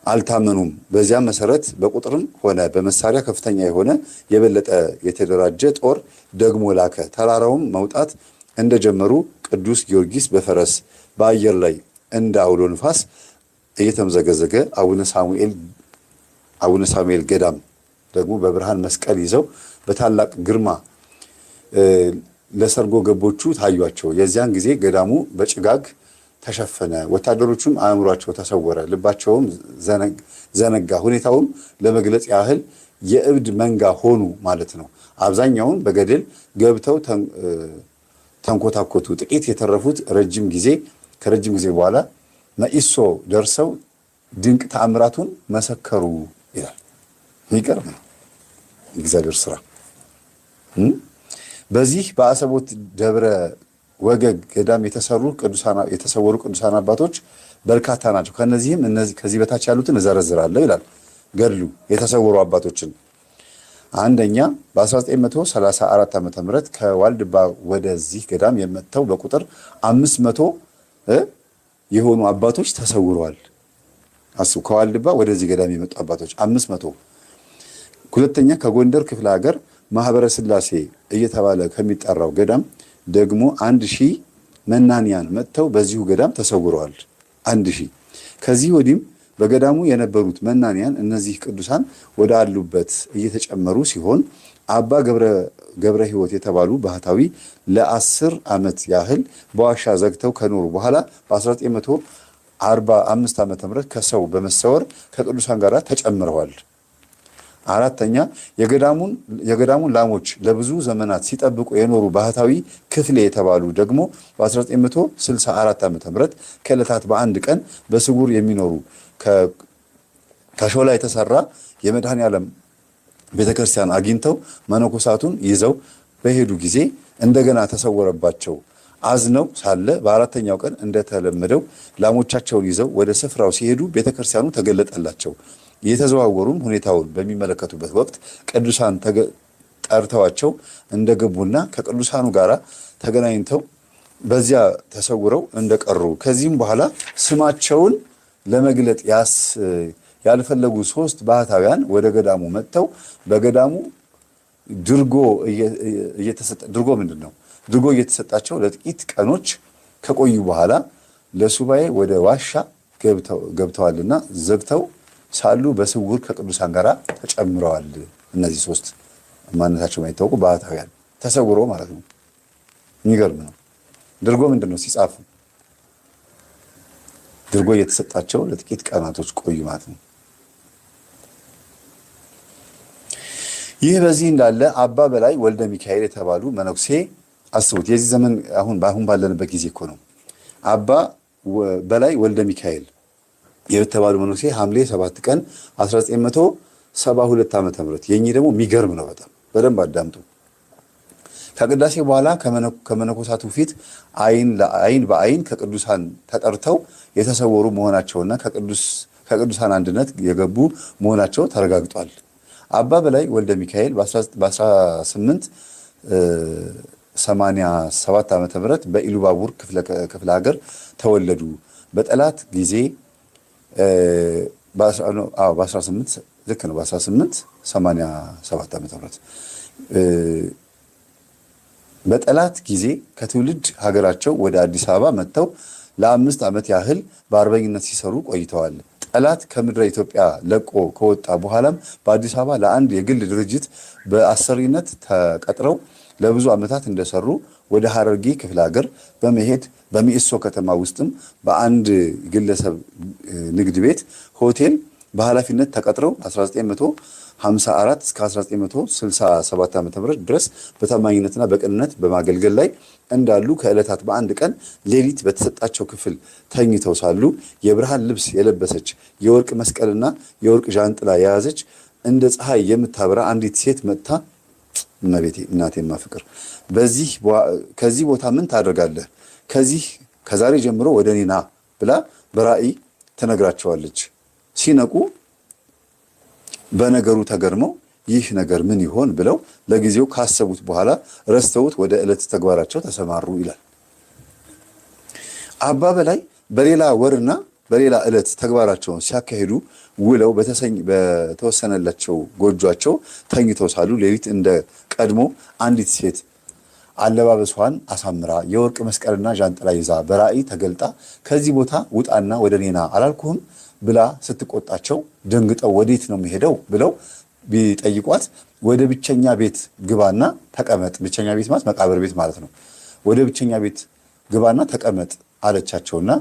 አልታመኑም። በዚያም መሰረት በቁጥርም ሆነ በመሳሪያ ከፍተኛ የሆነ የበለጠ የተደራጀ ጦር ደግሞ ላከ። ተራራውም መውጣት እንደጀመሩ ቅዱስ ጊዮርጊስ በፈረስ በአየር ላይ እንደ አውሎ ንፋስ እየተምዘገዘገ አቡነ ሳሙኤል ገዳም ደግሞ በብርሃን መስቀል ይዘው በታላቅ ግርማ ለሰርጎ ገቦቹ ታዩአቸው። የዚያን ጊዜ ገዳሙ በጭጋግ ተሸፈነ። ወታደሮቹም አእምሯቸው ተሰወረ፣ ልባቸውም ዘነጋ። ሁኔታውም ለመግለጽ ያህል የእብድ መንጋ ሆኑ ማለት ነው። አብዛኛውን በገደል ገብተው ተንኮታኮቱ። ጥቂት የተረፉት ከረጅም ጊዜ በኋላ መኢሶ ደርሰው ድንቅ ተአምራቱን መሰከሩ ይላል። ይገርም ነው እግዚአብሔር ስራ። በዚህ በአሰቦት ደብረ ወገግ ገዳም የተሰወሩ ቅዱሳን አባቶች በርካታ ናቸው። ከነዚህም ከዚህ በታች ያሉትን እዘረዝራለሁ ይላል ገድሉ። የተሰወሩ አባቶችን አንደኛ በ1934 ዓመተ ምህረት ከዋልድባ ወደዚህ ገዳም የመጥተው በቁጥር 500 የሆኑ አባቶች ተሰውረዋል። አስቡ፣ ከዋልድባ ወደዚህ ገዳም የመጡ አባቶች 500። ሁለተኛ ከጎንደር ክፍለ ሀገር ማህበረ ስላሴ እየተባለ ከሚጠራው ገዳም ደግሞ 1000 መናንያን መጥተው በዚሁ ገዳም ተሰውረዋል። 1000። ከዚህ ወዲህም በገዳሙ የነበሩት መናንያን እነዚህ ቅዱሳን ወደ አሉበት እየተጨመሩ ሲሆን አባ ገብረ ሕይወት የተባሉ ባህታዊ ለ10 ዓመት ያህል በዋሻ ዘግተው ከኖሩ በኋላ በ1945 ዓመተ ምህረት ከሰው በመሰወር ከቅዱሳን ጋር ተጨምረዋል። አራተኛ የገዳሙን ላሞች ለብዙ ዘመናት ሲጠብቁ የኖሩ ባህታዊ ክፍሌ የተባሉ ደግሞ በ1964 ዓመተ ምህረት ከዕለታት በአንድ ቀን በስውር የሚኖሩ ከሾላ የተሰራ የመድኃኔ ዓለም ቤተክርስቲያን አግኝተው መነኮሳቱን ይዘው በሄዱ ጊዜ እንደገና ተሰወረባቸው። አዝነው ሳለ በአራተኛው ቀን እንደተለመደው ላሞቻቸውን ይዘው ወደ ስፍራው ሲሄዱ ቤተክርስቲያኑ ተገለጠላቸው። የተዘዋወሩም ሁኔታውን በሚመለከቱበት ወቅት ቅዱሳን ጠርተዋቸው እንደገቡና ከቅዱሳኑ ጋር ተገናኝተው በዚያ ተሰውረው እንደቀሩ ከዚህም በኋላ ስማቸውን ለመግለጥ ያልፈለጉ 3 ባህታውያን ወደ ገዳሙ መጥተው በገዳሙ ድርጎ ምንድን ነው? ድርጎ እየተሰጣቸው ለጥቂት ቀኖች ከቆዩ በኋላ ለሱባኤ ወደ ዋሻ ገብተዋልና ዘግተው ሳሉ በስውር ከቅዱሳን ጋር ተጨምረዋል። እነዚህ 3 ማንነታቸው የማይታወቁ ባህታውያን ተሰውሮ ማለት ነው። የሚገርም ነው። ድርጎ ምንድን ነው? ሲጻፉ ድርጎ እየተሰጣቸው ለጥቂት ቀናቶች ቆዩ ማለት ነው። ይህ በዚህ እንዳለ አባ በላይ ወልደ ሚካኤል የተባሉ መነኩሴ አስቡት፣ የዚህ ዘመን አሁን ባለንበት ጊዜ እኮ ነው። አባ በላይ ወልደ ሚካኤል የተባሉ መነኩሴ ሐምሌ 7 ቀን 1972 ዓመተ ምህረት የኚህ ደግሞ የሚገርም ነው። በጣም በደንብ አዳምጡ። ከቅዳሴ በኋላ ከመነኮሳቱ ፊት አይን በአይን ከቅዱሳን ተጠርተው የተሰወሩ መሆናቸውና ከቅዱሳን አንድነት የገቡ መሆናቸው ተረጋግጧል። አባ በላይ ወልደ ሚካኤል በ1887 ዓመተ ምህረት በኢሉባቡር ክፍለ ሀገር ተወለዱ። በጠላት ጊዜ በ1887 ዓመተ ምህረት በጠላት ጊዜ ከትውልድ ሀገራቸው ወደ አዲስ አበባ መጥተው ለ5 ዓመት ያህል በአርበኝነት ሲሰሩ ቆይተዋል። ጠላት ከምድረ ኢትዮጵያ ለቆ ከወጣ በኋላም በአዲስ አበባ ለአንድ የግል ድርጅት በአሰሪነት ተቀጥረው ለብዙ ዓመታት እንደሰሩ ወደ ሐረርጌ ክፍለ ሀገር በመሄድ በሚኤሶ ከተማ ውስጥም በአንድ ግለሰብ ንግድ ቤት ሆቴል በኃላፊነት ተቀጥረው 1954 እስከ 1967 ዓ.ም ድረስ በታማኝነትና በቅንነት በማገልገል ላይ እንዳሉ ከዕለታት በአንድ ቀን ሌሊት በተሰጣቸው ክፍል ተኝተው ሳሉ የብርሃን ልብስ የለበሰች የወርቅ መስቀልና የወርቅ ዣንጥላ የያዘች እንደ ፀሐይ የምታበራ አንዲት ሴት መጥታ እመቤቴ እናቴማ ፍቅር ከዚህ ቦታ ምን ታደርጋለህ? ከዛሬ ጀምሮ ወደ እኔ ና ብላ በራእይ ትነግራቸዋለች። ሲነቁ በነገሩ ተገርመው ይህ ነገር ምን ይሆን ብለው ለጊዜው ካሰቡት በኋላ ረስተውት ወደ ዕለት ተግባራቸው ተሰማሩ ይላል። አባ በላይ በሌላ ወርና በሌላ ዕለት ተግባራቸውን ሲያካሂዱ ውለው በተወሰነላቸው ጎጇቸው ተኝተው ሳሉ ሌሊት እንደ ቀድሞ አንዲት ሴት አለባበሷን አሳምራ የወርቅ መስቀልና ዣንጥላ ይዛ በራእይ ተገልጣ ከዚህ ቦታ ውጣና ወደ እኔ ና አላልኩህም ብላ ስትቆጣቸው ደንግጠው ወዴት ነው የሚሄደው ብለው ቢጠይቋት ወደ ብቸኛ ቤት ግባና ተቀመጥ። ብቸኛ ቤት ማለት መቃብር ቤት ማለት ነው። ወደ ብቸኛ ቤት ግባና ተቀመጥ አለቻቸውና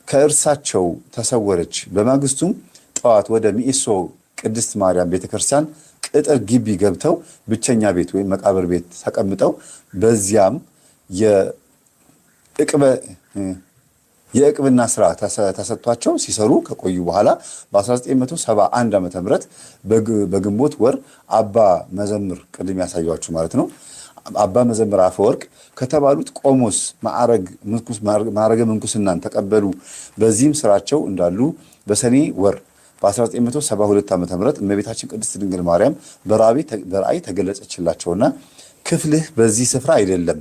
ከእርሳቸው ተሰወረች። በማግስቱም ጠዋት ወደ ሚኤሶ ቅድስት ማርያም ቤተክርስቲያን ቅጥር ግቢ ገብተው ብቸኛ ቤት ወይም መቃብር ቤት ተቀምጠው በዚያም የዕቅብና ስራ ተሰጥቷቸው ሲሰሩ ከቆዩ በኋላ በ1971 ዓመተ ምህረት በግንቦት ወር አባ መዘምር ቅድም ያሳያችሁ ማለት ነው አባ መዘምር አፈወርቅ ከተባሉት ቆሞስ ማዕረገ ምንኩስናን ተቀበሉ። በዚህም ስራቸው እንዳሉ በሰኔ ወር በ1972 ዓመተ ምህረት እመቤታችን ቅድስት ድንግል ማርያም በራእይ ተገለጸችላቸውና ክፍልህ በዚህ ስፍራ አይደለም፣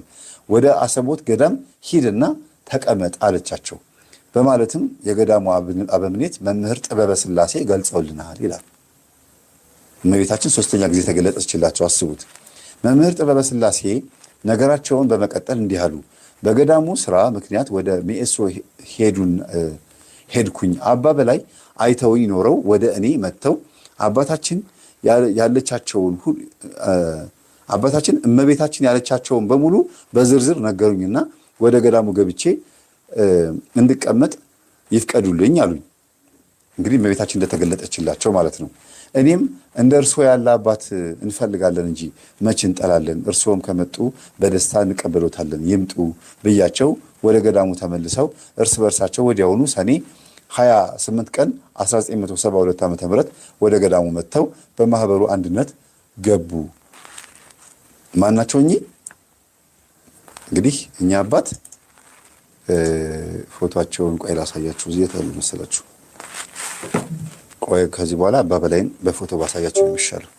ወደ አሰቦት ገዳም ሂድና ተቀመጥ አለቻቸው። በማለትም የገዳሙ አበምኔት መምህር ጥበበ ሥላሴ ገልጸውልናል ይላል። እመቤታችን ሶስተኛ ጊዜ ተገለጸችላቸው። አስቡት። መምህር ጥበበ ሥላሴ ነገራቸውን በመቀጠል እንዲህ አሉ። በገዳሙ ስራ ምክንያት ወደ ሚኤሶ ሄድኩኝ። አባ በላይ አይተውኝ ኖረው ወደ እኔ መጥተው አባታችን እመቤታችን ያለቻቸውን በሙሉ በዝርዝር ነገሩኝና ወደ ገዳሙ ገብቼ እንድቀመጥ ይፍቀዱልኝ አሉኝ። እንግዲህ እመቤታችን እንደተገለጠችላቸው ማለት ነው። እኔም እንደ እርስዎ ያለ አባት እንፈልጋለን እንጂ መች እንጠላለን፣ እርስዎም ከመጡ በደስታ እንቀበሎታለን፣ ይምጡ ብያቸው ወደ ገዳሙ ተመልሰው እርስ በርሳቸው ወዲያውኑ ሰኔ 28 ቀን 1972 ዓ.ም ወደ ገዳሙ መጥተው በማህበሩ አንድነት ገቡ። ማናቸው እኚህ? እንግዲህ እኛ አባት ፎቶአቸውን ቆይ ላሳያችሁ። እዚህ የታሉ መሰላችሁ? ቆይ ከዚህ በኋላ አባ በላይን በፎቶ ባሳያችሁ ነው የሚሻለው።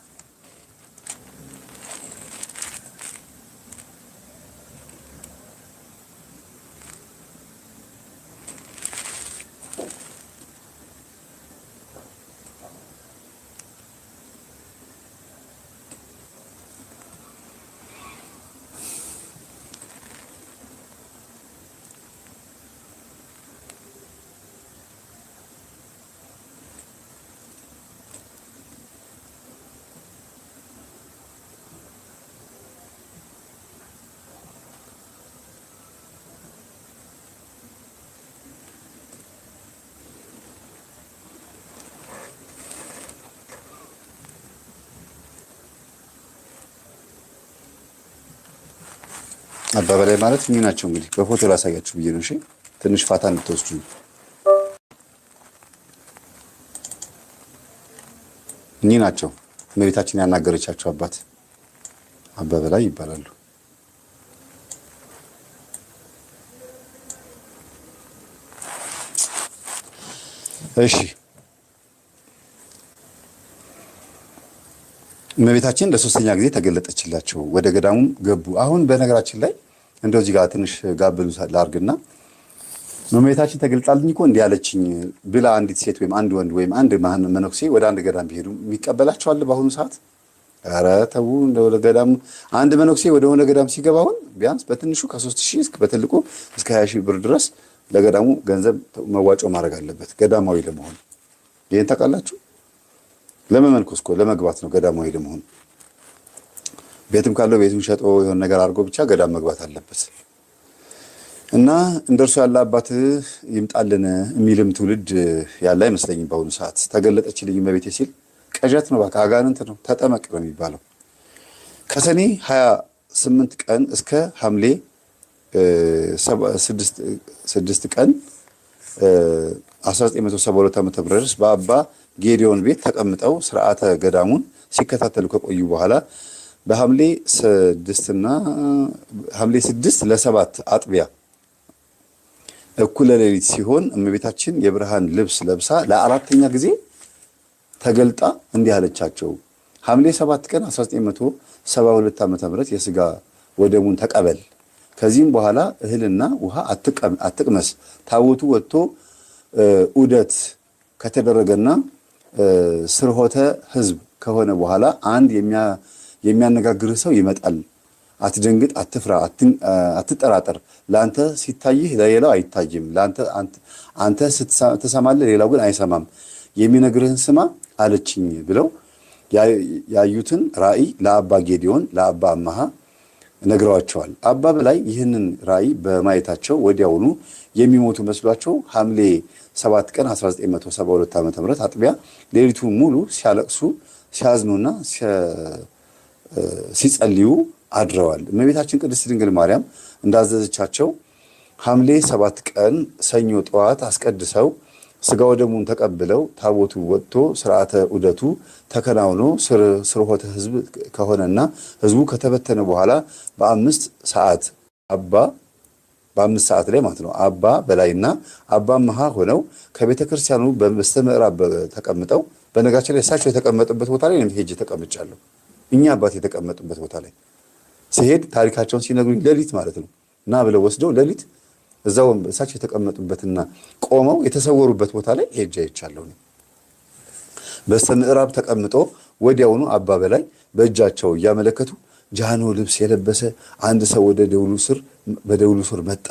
አባ በላይ ማለት እኚህ ናቸው። እንግዲህ በፎቶ ላሳያችሁ ብዬ ነው። እሺ ትንሽ ፋታ እንድትወስዱ። እኚህ ናቸው እመቤታችን ያናገረቻቸው አባት አባ በላይ ይባላሉ። እሺ እመቤታችን ለሶስተኛ ጊዜ ተገለጠችላቸው። ወደ ገዳሙም ገቡ። አሁን በነገራችን ላይ እንደው እዚህ ጋር ትንሽ ጋብሉ ላርግና እመቤታችን ተገልጣልኝ እኮ እንዲህ ያለችኝ ብላ አንዲት ሴት ወይም አንድ ወንድ ወይም አንድ መነኩሴ ወደ አንድ ገዳም ቢሄዱ የሚቀበላቸው አለ በአሁኑ ሰዓት? ኧረ ተው። እንደው ለገዳሙ አንድ መነኩሴ ወደ ሆነ ገዳም ሲገባ አሁን ቢያንስ በትንሹ ከ3000 እስከ በትልቁ እስከ 20000 ብር ድረስ ለገዳሙ ገንዘብ መዋጮ ማድረግ አለበት ገዳማዊ ለመሆን። ይሄን ታውቃላችሁ? ለመመንኮስ እኮ ለመግባት ነው ገዳማዊ ለመሆን። ቤትም ካለው ቤቱን ሸጦ የሆነ ነገር አድርጎ ብቻ ገዳም መግባት አለበት። እና እንደርሱ ያለ አባት ይምጣልን የሚልም ትውልድ ያለ አይመስለኝም በአሁኑ ሰዓት። ተገለጠችልኝ እመቤቴ ሲል ቀዠት ነው፣ በቃ አጋንንት ነው፣ ተጠመቅ ነው የሚባለው። ከሰኔ 28 ቀን እስከ ሐምሌ 6 ቀን 1972 ዓ.ም ድረስ በአባ ጌዲዮን ቤት ተቀምጠው ስርዓተ ገዳሙን ሲከታተሉ ከቆዩ በኋላ በሐምሌ 6 ለ7 አጥቢያ እኩለ ሌሊት ሲሆን እመቤታችን የብርሃን ልብስ ለብሳ ለአራተኛ ጊዜ ተገልጣ እንዲህ አለቻቸው። ሐምሌ 7 ቀን 1972 ዓ.ም የሥጋ ወደሙን ተቀበል። ከዚህም በኋላ እህልና ውሃ አትቅመስ። ታቦቱ ወጥቶ ዑደት ከተደረገና ስርሆተ ሕዝብ ከሆነ በኋላ አንድ የሚያነጋግርህ ሰው ይመጣል። አትደንግጥ፣ አትፍራ፣ አትጠራጠር። ለአንተ ሲታይህ ለሌላው አይታይም። አንተ ትሰማለህ፣ ሌላው ግን አይሰማም። የሚነግርህን ስማ አለችኝ ብለው ያዩትን ራእይ ለአባ ጌዲዮን ለአባ አማሃ ነግረዋቸዋል። አባ በላይ ይህንን ራእይ በማየታቸው ወዲያውኑ የሚሞቱ መስሏቸው ሐምሌ 7 ቀን 1972 ዓ.ም አጥቢያ ሌሊቱን ሙሉ ሲያለቅሱ ሲያዝኑና ሲጸልዩ አድረዋል። እመቤታችን ቅድስት ድንግል ማርያም እንዳዘዘቻቸው ሐምሌ 7 ቀን ሰኞ ጠዋት አስቀድሰው ሥጋ ወደሙን ተቀብለው ታቦቱ ወጥቶ ስርዓተ ዑደቱ ተከናውኖ ስርሆተ ሕዝብ ከሆነና ሕዝቡ ከተበተነ በኋላ በ5 ሰዓት በ5 ሰዓት ላይ ማለት ነው አባ በላይና አባ መሃ ሆነው ከቤተክርስቲያኑ በስተምዕራብ ተቀምጠው በነጋቸው ላይ እሳቸው የተቀመጡበት ቦታ ላይ እኔም ሄጄ ተቀምጫለሁ። እኛ አባት የተቀመጡበት ቦታ ላይ ሲሄድ ታሪካቸውን ሲነግሩኝ ሌሊት ማለት ነው እና ብለው ወስደው ሌሊት እዛው እሳቸው የተቀመጡበትና ቆመው የተሰወሩበት ቦታ ላይ ሄጄ አይቻለሁ። በስተምዕራብ ተቀምጦ ወዲያውኑ አባ በላይ በእጃቸው እያመለከቱ ጃኖ ልብስ የለበሰ አንድ ሰው ወደ በደውሉ ስር መጣ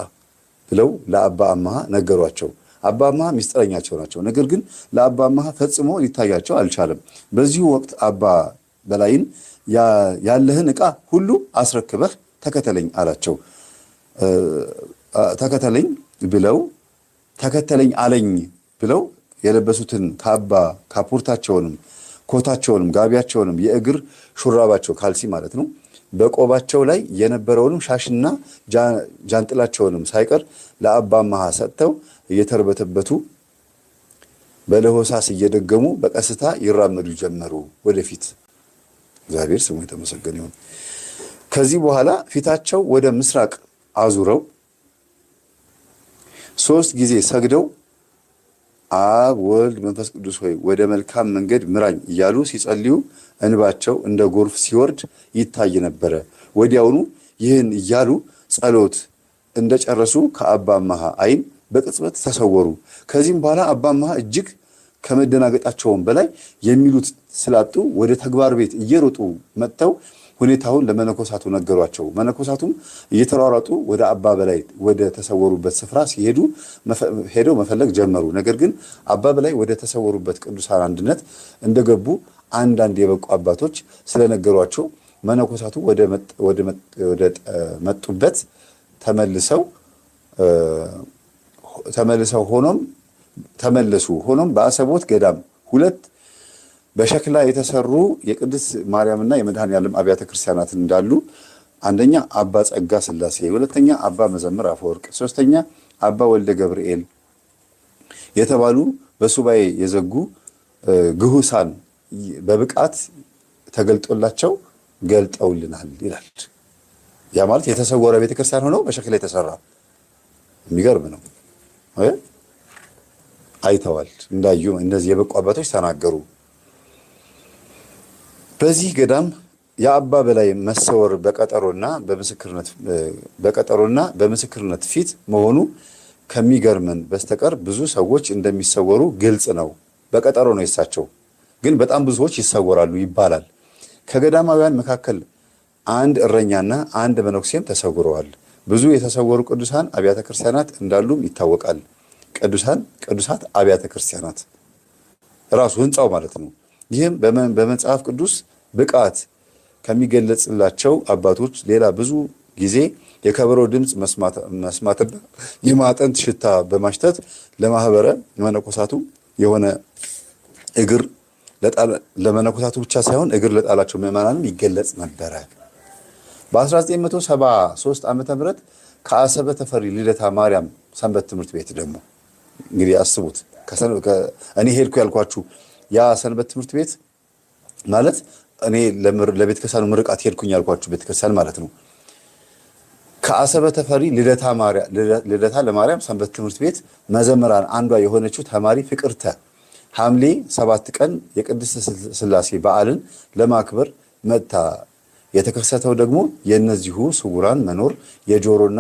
ብለው ለአባ አማሃ ነገሯቸው። አባ አማሃ ሚስጥረኛቸው ናቸው። ነገር ግን ለአባ አማሃ ፈጽሞ ሊታያቸው አልቻለም። በዚሁ ወቅት አባ በላይን ያለህን ዕቃ ሁሉ አስረክበህ ተከተለኝ አላቸው። ተከተለኝ አለኝ ብለው የለበሱትን ካባ ካፖርታቸውንም ኮታቸውንም ጋቢያቸውንም የእግር ሹራባቸው ካልሲ ማለት ነው በቆባቸው ላይ የነበረውንም ሻሽና ጃንጥላቸውንም ሳይቀር ለአባ አማሃ ሰጥተው እየተርበተበቱ በለሆሳስ እየደገሙ በቀስታ ይራመዱ ጀመሩ ወደፊት። እግዚአብሔር ስሙ የተመሰገነ ይሁን። ከዚህ በኋላ ፊታቸው ወደ ምስራቅ አዙረው 3 ጊዜ ሰግደው አብ ወልድ መንፈስ ቅዱስ ሆይ ወደ መልካም መንገድ ምራኝ እያሉ ሲጸልዩ እንባቸው እንደ ጎርፍ ሲወርድ ይታይ ነበረ። ወዲያውኑ ይህን እያሉ ጸሎት እንደጨረሱ ከአባ አማሃ ዓይን በቅጽበት ተሰወሩ። ከዚህም በኋላ አባ አማሃ እጅግ ከመደናገጣቸውም በላይ የሚሉት ስላጡ ወደ ተግባር ቤት እየሮጡ መጥተው ሁኔታውን ለመነኮሳቱ ነገሯቸው። መነኮሳቱም እየተሯሯጡ ወደ አባ በላይ ወደ ተሰወሩበት ስፍራ ሄደው መፈለግ ጀመሩ። ነገር ግን አባ በላይ ወደ ተሰወሩበት ቅዱሳን አንድነት እንደገቡ አንዳንድ የበቁ አባቶች ስለነገሯቸው መነኮሳቱ ወደ መጡበት ተመለሱ። ሆኖም በአሰቦት ገዳም 2 በሸክላ የተሰሩ የቅድስት ማርያምና የመድኃኔዓለም አብያተ ክርስቲያናት እንዳሉ፣ አንደኛ አባ ጸጋ ሥላሴ፣ ሁለተኛ አባ መዘምር አፈወርቅ፣ ሶስተኛ አባ ወልደ ገብርኤል የተባሉ በሱባኤ የዘጉ ግሁሳን በብቃት ተገልጦላቸው ገልጠውልናል ይላል። ያ ማለት የተሰወረ ቤተክርስቲያን ሆኖ በሸክላ የተሰራ የሚገርም ነው። አይተዋል፣ እንዳዩ እነዚህ የበቁ አባቶች ተናገሩ። በዚህ ገዳም የአባ በላይ መሰወር በቀጠሮና በምስክርነት ፊት መሆኑ ከሚገርመን በስተቀር ብዙ ሰዎች እንደሚሰወሩ ግልጽ ነው። በቀጠሮ ነው የሳቸው፣ ግን በጣም ብዙ ሰዎች ይሰወራሉ ይባላል። ከገዳማውያን መካከል አንድ እረኛና አንድ መነኩሴም ተሰውረዋል። ብዙ የተሰወሩ ቅዱሳን አብያተ ክርስቲያናት እንዳሉም ይታወቃል። ቅዱሳት አብያተ ክርስቲያናት ራሱ ህንፃው ማለት ነው። ይህም በመጽሐፍ ቅዱስ ብቃት ከሚገለጽላቸው አባቶች ሌላ ብዙ ጊዜ የከበሮ ድምፅ መስማትና የማጠንት ሽታ በማሽተት ለማህበረ መነኮሳቱ የሆነ እግር ለመነኮሳቱ ብቻ ሳይሆን እግር ለጣላቸው ምዕመናንም ይገለጽ ነበረ። በ1973 ዓመተ ምህረት ከአሰበ ተፈሪ ልደታ ማርያም ሰንበት ትምህርት ቤት ደግሞ እንግዲህ አስቡት፣ እኔ ሄድኩ ያልኳችሁ ያ ሰንበት ትምህርት ቤት ማለት እኔ ለቤተክርስቲያኑ ምርቃት ሄድኩኝ ያልኳችሁ ቤተክርስቲያን ማለት ነው። ከአሰበ ተፈሪ ልደታ ለማርያም ሰንበት ትምህርት ቤት መዘምራን አንዷ የሆነችው ተማሪ ፍቅርተ ሐምሌ 7 ቀን የቅድስት ሥላሴ በዓልን ለማክበር መጥታ የተከሰተው ደግሞ የእነዚሁ ስውራን መኖር የጆሮና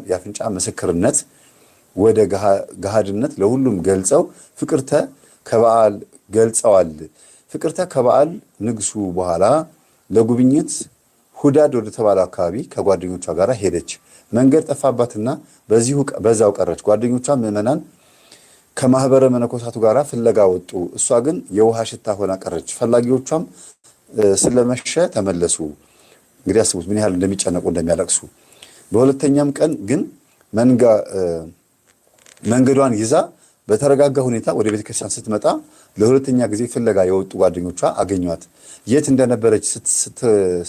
የአፍንጫ ምስክርነት ወደ ገሃድነት ለሁሉም ገልጸው ፍቅርተ ከበዓል ንግሱ በኋላ ለጉብኝት ሁዳድ ወደ ተባለ አካባቢ ከጓደኞቿ ጋር ሄደች። መንገድ ጠፋባትና በዛው ቀረች። ጓደኞቿ ምዕመናን ከማህበረ መነኮሳቱ ጋር ፍለጋ ወጡ። እሷ ግን የውሃ ሽታ ሆና ቀረች። ፈላጊዎቿም ስለመሸ ተመለሱ። እንግዲህ አስቡት ምን ያህል እንደሚጨነቁ እንደሚያለቅሱ። በሁለተኛም ቀን ግን መንገዷን ይዛ በተረጋጋ ሁኔታ ወደ ቤተክርስቲያን ስትመጣ ለሁለተኛ ጊዜ ፍለጋ የወጡ ጓደኞቿ አገኟት። የት እንደነበረች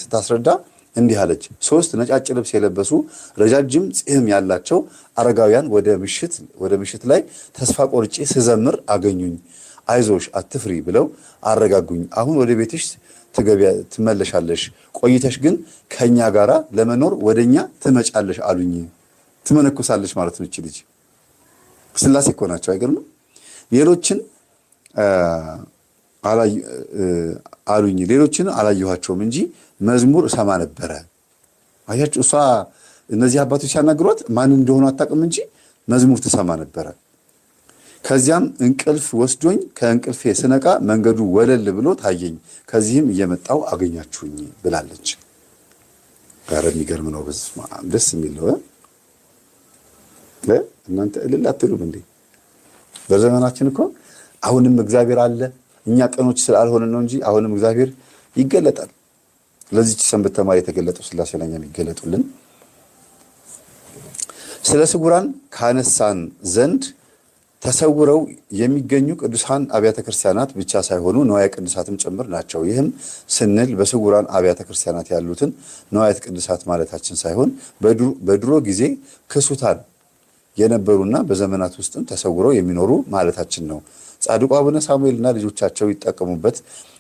ስታስረዳ እንዲህ አለች። 3 ነጫጭ ልብስ የለበሱ ረጃጅም ፂም ያላቸው አረጋውያን ወደ ምሽት ላይ ተስፋ ቆርጬ ስዘምር አገኙኝ። አይዞሽ አትፍሪ ብለው አረጋጉኝ። አሁን ወደ ቤትሽ ትመለሻለሽ፣ ቆይተሽ ግን ከኛ ጋራ ለመኖር ወደኛ ትመጫለሽ አሉኝ ትመነኩሳለች ማለት ነው። እቺ ልጅ ስላሴ እኮ ናቸው። አይገርምም? ሌሎችን አሉኝ ሌሎችን አላየኋቸውም እንጂ መዝሙር እሰማ ነበረ። አያችሁ፣ እሷ እነዚህ አባቶች ሲያናግሯት ማን እንደሆኑ አታውቅም እንጂ መዝሙር ትሰማ ነበረ። ከዚያም እንቅልፍ ወስዶኝ ከእንቅልፌ ስነቃ መንገዱ ወለል ብሎ ታየኝ፣ ከዚህም እየመጣው አገኛችሁኝ ብላለች። ጋር የሚገርም ነው። ደስ የሚል ነው። እናንተ እልል አትሉም እንዴ? በዘመናችን እኮ አሁንም እግዚአብሔር አለ። እኛ ቀኖች ስላልሆነ ነው እንጂ አሁንም እግዚአብሔር ይገለጣል። ለዚህች ሰንበት ተማሪ የተገለጠው ስላሴ ለኛ የሚገለጡልን። ስለ ስጉራን ካነሳን ዘንድ ተሰውረው የሚገኙ ቅዱሳን አብያተ ክርስቲያናት ብቻ ሳይሆኑ ንዋየ ቅድሳትም ጭምር ናቸው። ይህም ስንል በስጉራን አብያተ ክርስቲያናት ያሉትን ንዋየ ቅድሳት ማለታችን ሳይሆን በድሮ ጊዜ ክሱታን የነበሩና በዘመናት ውስጥም ተሰውረው የሚኖሩ ማለታችን ነው። ጻድቁ አቡነ ሳሙኤልና ልጆቻቸው ይጠቀሙበት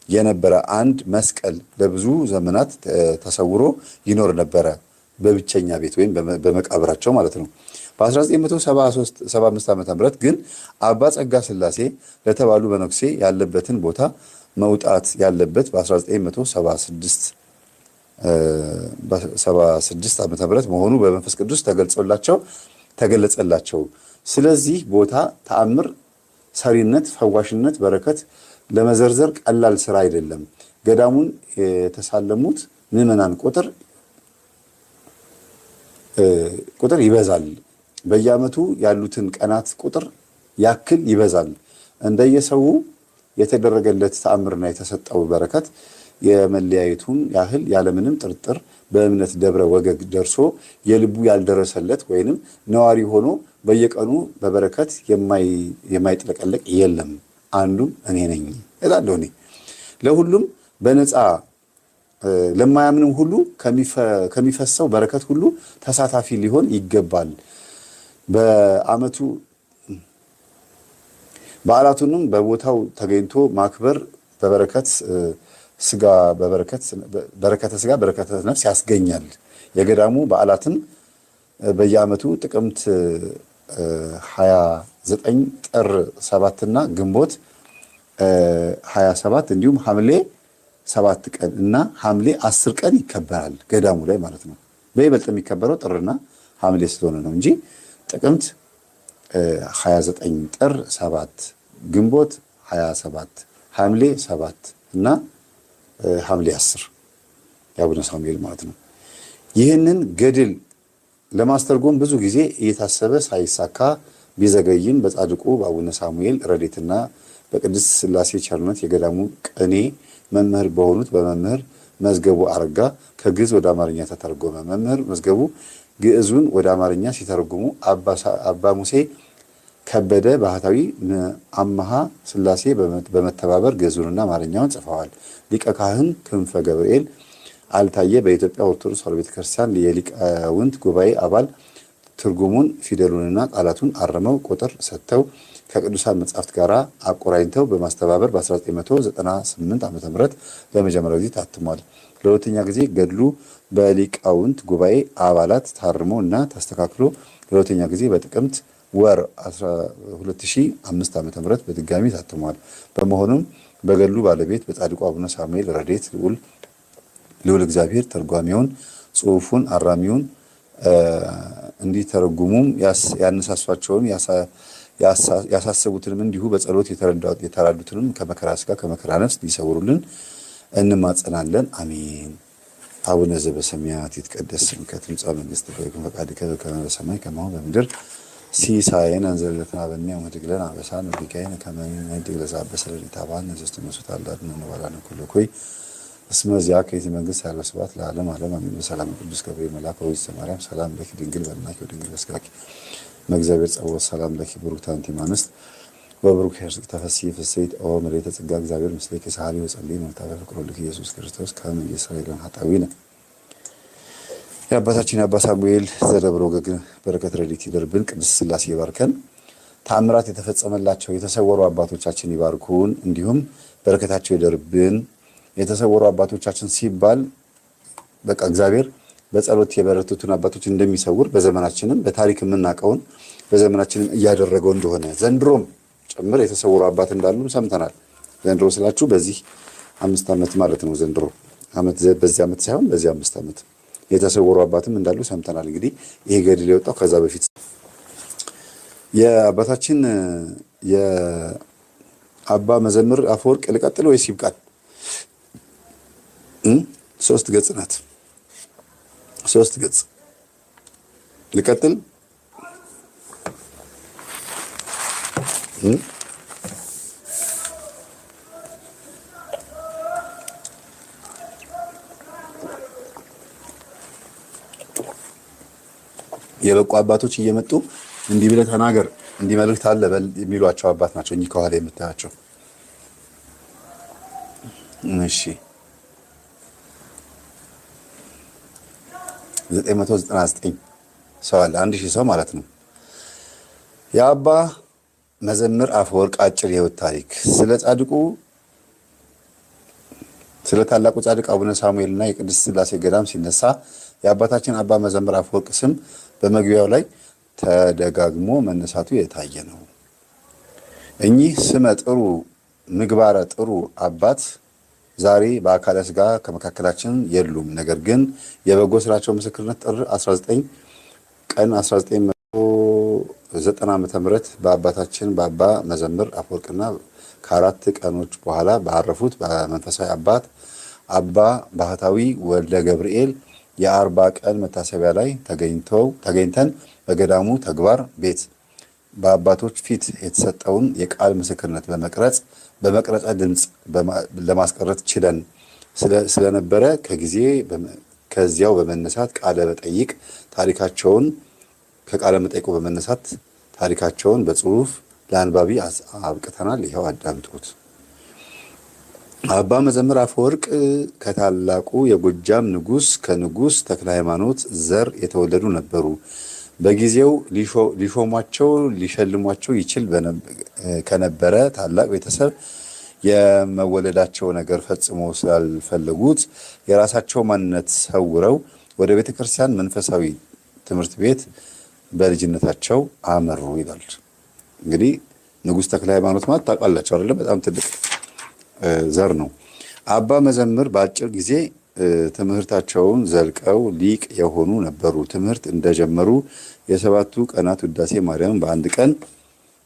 የነበረ አንድ መስቀል ለብዙ ዘመናት ተሰውሮ ይኖር ነበረ፣ በብቸኛ ቤት ወይም በመቃብራቸው ማለት ነው። በ1975 ዓ.ም ግን አባ ጸጋ ስላሴ ለተባሉ መነኩሴ ያለበትን ቦታ መውጣት ያለበት በ1976 ዓ.ም መሆኑ በመንፈስ ቅዱስ ተገለጸላቸው። ስለዚህ ቦታ ተአምር ሰሪነት፣ ፈዋሽነት፣ በረከት ለመዘርዘር ቀላል ስራ አይደለም። ገዳሙን የተሳለሙት ምዕመናን ቁጥር ይበዛል። በየዓመቱ ያሉትን ቀናት ቁጥር ያክል ይበዛል። እንደየሰው የተደረገለት ተአምርና የተሰጠው በረከት የመለያየቱን ያህል ያለምንም ጥርጥር በእምነት ደብረ ወገግ ደርሶ የልቡ ያልደረሰለት ወይንም ነዋሪ ሆኖ በየቀኑ በበረከት የማይጥለቀለቅ የለም። አንዱም እኔ ነኝ እላለሁ። እኔ ለሁሉም በነፃ ለማያምንም ሁሉ ከሚፈሰው በረከት ሁሉ ተሳታፊ ሊሆን ይገባል። በዓመቱ በዓላቱንም በቦታው ተገኝቶ ማክበር በረከተ ስጋ በረከተ ነፍስ ያስገኛል። የገዳሙ በዓላትን በየዓመቱ ጥቅምት 29 ጥር 7 እና ግንቦት 27 እንዲሁም ሐምሌ 7 ቀን እና ሐምሌ 10 ቀን ይከበራል። ገዳሙ ላይ ማለት ነው። በይበልጥ የሚከበረው ጥርና ሐምሌ ስለሆነ ነው እንጂ ጥቅምት 29 ጥር 7 ግንቦት 27 ሐምሌ 7 እና ሐምሌ 10 የአቡነ ሳሙኤል ማለት ነው። ይህንን ገድል ለማስተርጎም ብዙ ጊዜ እየታሰበ ሳይሳካ ቢዘገይም በጻድቁ በአቡነ ሳሙኤል ረድኤትና በቅድስት ሥላሴ ቸርነት የገዳሙ ቅኔ መምህር በሆኑት በመምህር መዝገቡ አረጋ ከግዕዝ ወደ አማርኛ ተተረጎመ። መምህር መዝገቡ ግዕዙን ወደ አማርኛ ሲተረጉሙ አባ ሙሴ ከበደ ባህታዊ አመሃ ሥላሴ በመተባበር ግዕዙንና አማርኛውን ጽፈዋል። ሊቀ ካህን ክንፈ ገብርኤል አልታየ በኢትዮጵያ ኦርቶዶክስ ተዋሕዶ ቤተክርስቲያን የሊቃውንት ጉባኤ አባል ትርጉሙን ፊደሉንና ቃላቱን አርመው ቁጥር ሰጥተው ከቅዱሳን መጻሕፍት ጋር አቆራኝተው በማስተባበር በ1998 ዓ.ም ለመጀመሪያ ጊዜ ታትሟል። ለሁለተኛ ጊዜ ገድሉ በሊቃውንት ጉባኤ አባላት ታርሞ እና ተስተካክሎ ለሁለተኛ ጊዜ በጥቅምት ወር 2005 ዓ.ም በድጋሚ ታትሟል። በመሆኑም በገድሉ ባለቤት በጻድቁ አቡነ ሳሙኤል ረድኤት ልዑል እግዚአብሔር ተርጓሚውን ጽሑፉን አራሚውን እንዲተረጉሙም ያነሳሷቸውን ያሳሰቡትንም እንዲሁ በጸሎት የተራዱትንም ከመከራ ሥጋ ከመከራ ነፍስ ሊሰውሩልን እንማጸናለን። አሜን። አቡነ ዘበሰማያት ይትቀደስ ስምከ ትምጻእ መንግሥትከ ወይኩን ፈቃድከ በከመ በሰማይ ከማሁ በምድር ሲሳየነ እንዘለለትነ ሀበነ ወኅድግ ለነ አበሳነ ወጌጋየነ ከመ ንኅድግ ለዘአበሰ ለኢታብአነ ዘውስተ መንሱት አላድኅነ ወባልሐነ ኩሉ እኩይ እስመ ዚአከ ይእቲ መንግሥት ኃይለ ወስብሐት ለዓለመ ዓለም አሜን። በሰላም ቅዱስ ገብርኤል መልአክ ወእግዝእትነ ማርያም ሰላም ለኪ ድንግል በድናኪ ወድንግል በሥጋኪ መእግዚአብሔር ጸባኦት ሰላም ለኪ ብሩክት አንቲ እምአንስት ወብሩክ ኄርሥ ተፈሥሒ ፍሥሕት ኦ ምልዕተ ጸጋ እግዚአብሔር ምስሌኪ ሰአሊ ወጸልዪ ወልታበ ፍቅር ወልድኪ ኢየሱስ ክርስቶስ ከመ ይሥረይ ለነ ኃጣውኢነ። የአባታችን የአባ ሳሙኤል ዘደብረ ወገግ በረከት ረድኤት ይደርብን። ቅድስት ሥላሴ ይባርከን። ተአምራት የተፈጸመላቸው የተሰወሩ አባቶቻችን ይባርኩን። እንዲሁም በረከታቸው ይደርብን። የተሰወሩ አባቶቻችን ሲባል በቃ እግዚአብሔር በጸሎት የበረቱትን አባቶች እንደሚሰውር በዘመናችንም በታሪክ የምናውቀውን በዘመናችንም እያደረገው እንደሆነ ዘንድሮም ጭምር የተሰወሩ አባት እንዳሉ ሰምተናል። ዘንድሮ ስላችሁ በዚህ 5 ዓመት ማለት ነው። ዘንድሮ ዓመት በዚህ ዓመት ሳይሆን በዚህ 5 ዓመት የተሰወሩ አባትም እንዳሉ ሰምተናል። እንግዲህ ይሄ ገድል የወጣው ከዛ በፊት የአባታችን የአባ መዘምር አፈወርቅ ልቀጥል ወይስ ይብቃል? 3 ገጽ ናት። 3 ገጽ ልቀጥል? የበቁ አባቶች እየመጡ እንዲህ ብለህ ተናገር እንዲህ መልእክት አለ በል የሚሏቸው አባት ናቸው እኚህ ከኋላ የምታያቸው። እሺ 999 ሰው አለ፣ 1000 ሰው ማለት ነው። የአባ መዘምር አፈወርቅ አጭር የህይወት ታሪክ። ስለ ታላቁ ጻድቅ አቡነ ሳሙኤልና የቅድስት ሥላሴ ገዳም ሲነሳ የአባታችን አባ መዘምር አፈወርቅ ስም በመግቢያው ላይ ተደጋግሞ መነሳቱ የታየ ነው። እኚህ ስመ ጥሩ ምግባረ ጥሩ አባት ዛሬ በአካለ ሥጋ ከመካከላችን የሉም። ነገር ግን የበጎ ስራቸው ምስክርነት ጥር 19 ቀን 1990 ዓ.ም በአባታችን በአባ መዘምር አፈወርቅና ከ4 ቀኖች በኋላ ባረፉት በመንፈሳዊ አባት አባ ባህታዊ ወልደ ገብርኤል የ40 ቀን መታሰቢያ ላይ ተገኝተን በገዳሙ ተግባር ቤት በአባቶች ፊት የተሰጠውን የቃል ምስክርነት በመቅረጸ ድምፅ ለማስቀረት ችለን ስለነበረ ከዚያው በመነሳት ከቃለ መጠይቁ በመነሳት ታሪካቸውን በጽሁፍ ለአንባቢ አብቅተናል። ይኸው አዳምጡት። አባ መዘምር አፈወርቅ ከታላቁ የጎጃም ንጉስ ከንጉስ ተክለ ሃይማኖት ዘር የተወለዱ ነበሩ። በጊዜው ሊሾሟቸው ሊሸልሟቸው ይችል ከነበረ ታላቅ ቤተሰብ የመወለዳቸው ነገር ፈጽሞ ስላልፈለጉት የራሳቸው ማንነት ሰውረው ወደ ቤተ ክርስቲያን መንፈሳዊ ትምህርት ቤት በልጅነታቸው አመሩ ይላል። እንግዲህ ንጉስ ተክለ ሃይማኖት ማለት ታውቃላችሁ አይደለ? በጣም ትልቅ ዘር ነው። አባ መዘምር በአጭር ጊዜ ትምህርታቸውን ዘልቀው ሊቅ የሆኑ ነበሩ። ትምህርት እንደጀመሩ የ7ቱ ቀናት ውዳሴ ማርያም በአንድ ቀን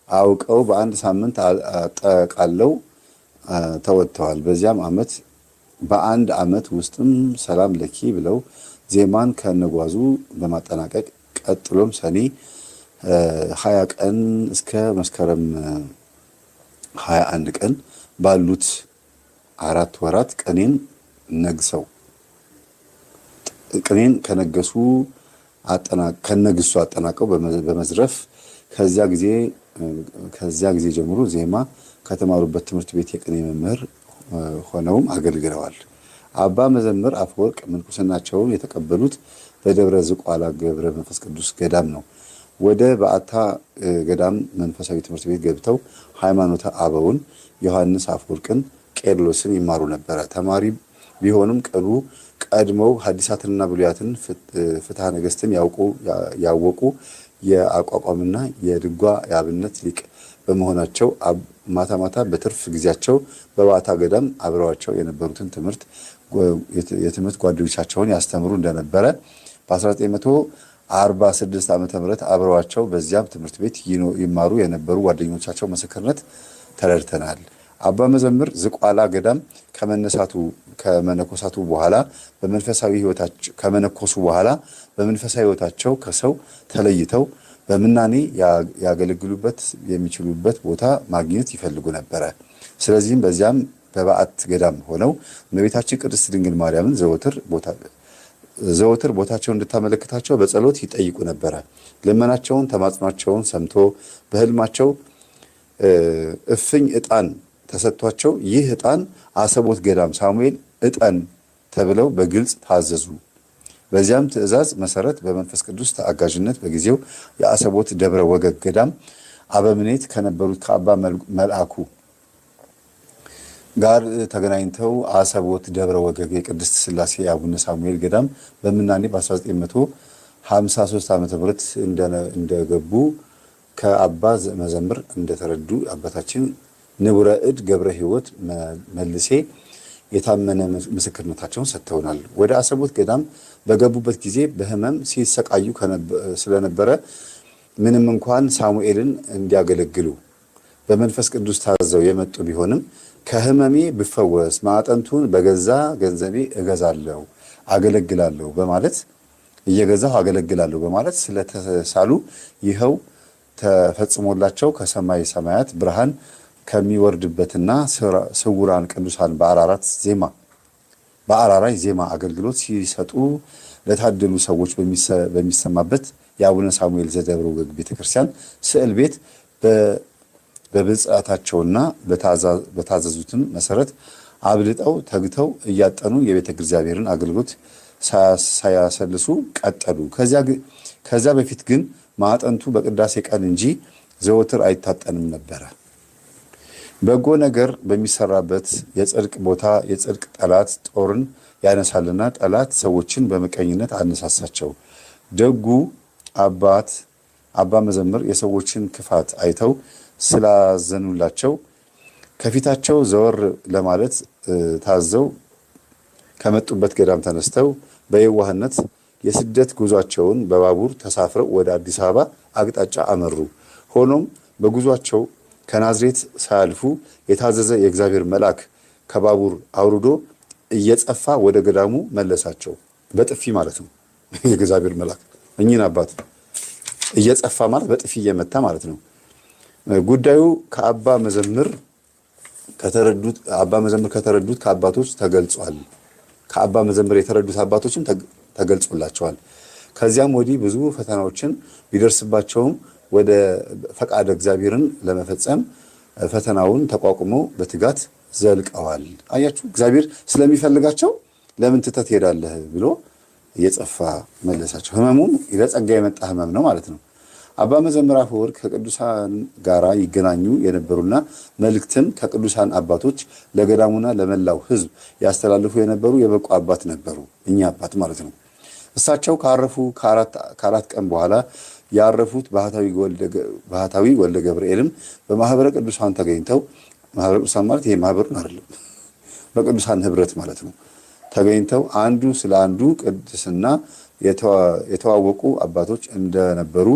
አውቀው በአንድ ሳምንት አጠቃለው ተወጥተዋል። በአንድ ዓመት ውስጥም ሰላም ለኪ ብለው ዜማን ከነጓዙ በማጠናቀቅ ቀጥሎም ሰኔ 20 ቀን እስከ መስከረም 21 ቀን ባሉት 4 ወራት ቅኔን ከነግሱ አጠናቀው በመዝረፍ ከዚያ ጊዜ ጀምሮ ዜማ ከተማሩበት ትምህርት ቤት የቅኔ መምህር ሆነውም አገልግለዋል። አባ መዘምር አፈወርቅ ምንኩስናቸውን የተቀበሉት በደብረ ዝቋላ ገብረ መንፈስ ቅዱስ ገዳም ነው። ወደ በዓታ ገዳም መንፈሳዊ ትምህርት ቤት ገብተው ሃይማኖተ አበውን ዮሐንስ አፈወርቅን ቄርሎስን ይማሩ ነበረ። ተማሪ ቢሆንም ቀድመው ሐዲሳትንና ብሉያትን ፍትሐ ነገሥትን ያወቁ የአቋቋምና የድጓ የአብነት ሊቅ በመሆናቸው ማታ ማታ በትርፍ ጊዜያቸው በበዓታ ገዳም አብረዋቸው የነበሩትን የትምህርት ጓደኞቻቸውን ያስተምሩ እንደነበረ በ1946 ዓ.ም አብረዋቸው በዚያም ትምህርት ቤት ይማሩ የነበሩ ጓደኞቻቸው ምስክርነት ተረድተናል። አባ መዘምር ዝቋላ ገዳም ከመነኮሱ በኋላ በመንፈሳዊ ሕይወታቸው ከሰው ተለይተው በምናኔ ያገለግሉበት የሚችሉበት ቦታ ማግኘት ይፈልጉ ነበረ። ስለዚህም በዚያም በበዓት ገዳም ሆነው እመቤታችን ቅድስት ድንግል ማርያምን ዘወትር ቦታቸውን እንድታመለክታቸው በጸሎት ይጠይቁ ነበረ። ልመናቸውን ተማጽኗቸውን ሰምቶ በሕልማቸው እፍኝ ዕጣን ተሰጥቷቸው ይህ ዕጣን አሰቦት ገዳም ሳሙኤል ዕጠን ተብለው በግልጽ ታዘዙ። በዚያም ትእዛዝ መሰረት በመንፈስ ቅዱስ ተአጋዥነት በጊዜው የአሰቦት ደብረ ወገግ ገዳም አበምኔት ከነበሩት ከአባ መልአኩ ጋር ተገናኝተው አሰቦት ደብረ ወገግ የቅድስት ሥላሴ አቡነ ሳሙኤል ገዳም በምናኔ በ1953 ዓመተ ምህረት እንደገቡ ከአባ መዘምር እንደተረዱ አባታችን ንቡረ እድ ገብረ ሕይወት መልሴ የታመነ ምስክርነታቸውን ሰጥተውናል። ወደ አሰቦት ገዳም በገቡበት ጊዜ በሕመም ሲሰቃዩ ስለነበረ ምንም እንኳን ሳሙኤልን እንዲያገለግሉ በመንፈስ ቅዱስ ታዘው የመጡ ቢሆንም ከሕመሜ ብፈወስ ማዕጠንቱን በገዛ ገንዘቤ እገዛለሁ አገለግላለሁ በማለት እየገዛሁ አገለግላለሁ በማለት ስለተሳሉ ይኸው ተፈጽሞላቸው ከሰማይ ሰማያት ብርሃን ከሚወርድበትና ስውራን ቅዱሳን በአራራይ ዜማ አገልግሎት ሲሰጡ ለታደሉ ሰዎች በሚሰማበት የአቡነ ሳሙኤል ዘደብረ ወገግ ቤተክርስቲያን ስዕል ቤት በብፅዓታቸውና በታዘዙትም መሰረት አብልጠው ተግተው እያጠኑ የቤተ እግዚአብሔርን አገልግሎት ሳያሰልሱ ቀጠሉ። ከዚያ በፊት ግን ማዕጠንቱ በቅዳሴ ቀን እንጂ ዘወትር አይታጠንም ነበረ። በጎ ነገር በሚሰራበት የጽድቅ ቦታ የጽድቅ ጠላት ጦርን ያነሳልና ጠላት ሰዎችን በምቀኝነት አነሳሳቸው። ደጉ አባ መዘምር የሰዎችን ክፋት አይተው ስላዘኑላቸው ከፊታቸው ዘወር ለማለት ታዘው ከመጡበት ገዳም ተነስተው በየዋህነት የስደት ጉዟቸውን በባቡር ተሳፍረው ወደ አዲስ አበባ አቅጣጫ አመሩ። ሆኖም በጉዟቸው ከናዝሬት ሳያልፉ የታዘዘ የእግዚአብሔር መልአክ ከባቡር አውርዶ እየጸፋ ወደ ገዳሙ መለሳቸው። በጥፊ ማለት ነው። የእግዚአብሔር መልአክ እኚህን አባት እየጸፋ ማለት በጥፊ እየመታ ማለት ነው። ጉዳዩ ከአባ መዘምር ከተረዱት ከአባቶች ተገልጿል። ከአባ መዘምር የተረዱት አባቶችም ተገልጾላቸዋል። ከዚያም ወዲህ ብዙ ፈተናዎችን ቢደርስባቸውም ወደ ፈቃደ እግዚአብሔርን ለመፈጸም ፈተናውን ተቋቁመው በትጋት ዘልቀዋል። አያችሁ፣ እግዚአብሔር ስለሚፈልጋቸው ለምን ትተህ ትሄዳለህ ብሎ እየጸፋ መለሳቸው። ህመሙም ለጸጋ የመጣ ህመም ነው ማለት ነው። አባ መዘምር አፈወርቅ ከቅዱሳን ጋራ ይገናኙ የነበሩና መልእክትን ከቅዱሳን አባቶች ለገዳሙና ለመላው ሕዝብ ያስተላልፉ የነበሩ የበቁ አባት ነበሩ። እኚህ አባት ማለት ነው። እሳቸው ካረፉ ከአራት ቀን በኋላ ያረፉት ባህታዊ ወልደ ገብርኤልም በማህበረ ቅዱሳን ተገኝተው፣ ማህበረ ቅዱሳን ማለት ይሄ ማህበሩን አይደለም፣ በቅዱሳን ህብረት ማለት ነው። ተገኝተው አንዱ ስለ አንዱ ቅድስና የተዋወቁ አባቶች እንደነበሩ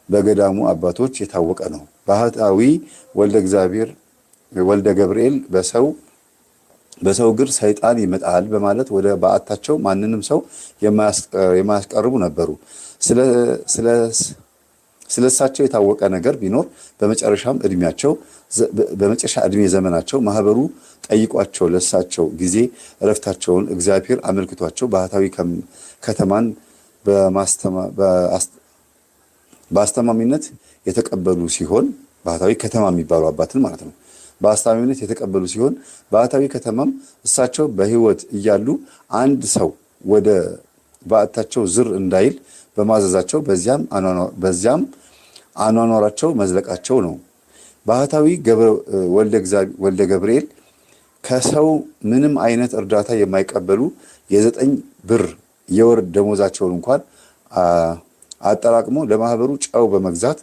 በገዳሙ አባቶች የታወቀ ነው። ባህታዊ ወልደ ገብርኤል በሰው እግር ሰይጣን ይመጣል በማለት ወደ በዓታቸው ማንንም ሰው የማያስቀርቡ ነበሩ። ስለሳቸው የታወቀ ነገር ቢኖር በመጨረሻ እድሜ ዘመናቸው ማህበሩ ጠይቋቸው ለሳቸው ጊዜ እረፍታቸውን እግዚአብሔር አመልክቷቸው ባህታዊ ከተማን በአስተማሚነት የተቀበሉ ሲሆን፣ ባህታዊ ከተማ የሚባሉ አባትን ማለት ነው። በአስተማሚነት የተቀበሉ ሲሆን ባህታዊ ከተማም እሳቸው በሕይወት እያሉ አንድ ሰው ወደ በዓታቸው ዝር እንዳይል በማዘዛቸው በዚያም አኗኗራቸው መዝለቃቸው ነው። ባህታዊ ወልደ ገብርኤል ከሰው ምንም አይነት እርዳታ የማይቀበሉ የ9 ብር የወር ደሞዛቸውን እንኳን አጠራቅሞ ለማህበሩ ጨው በመግዛት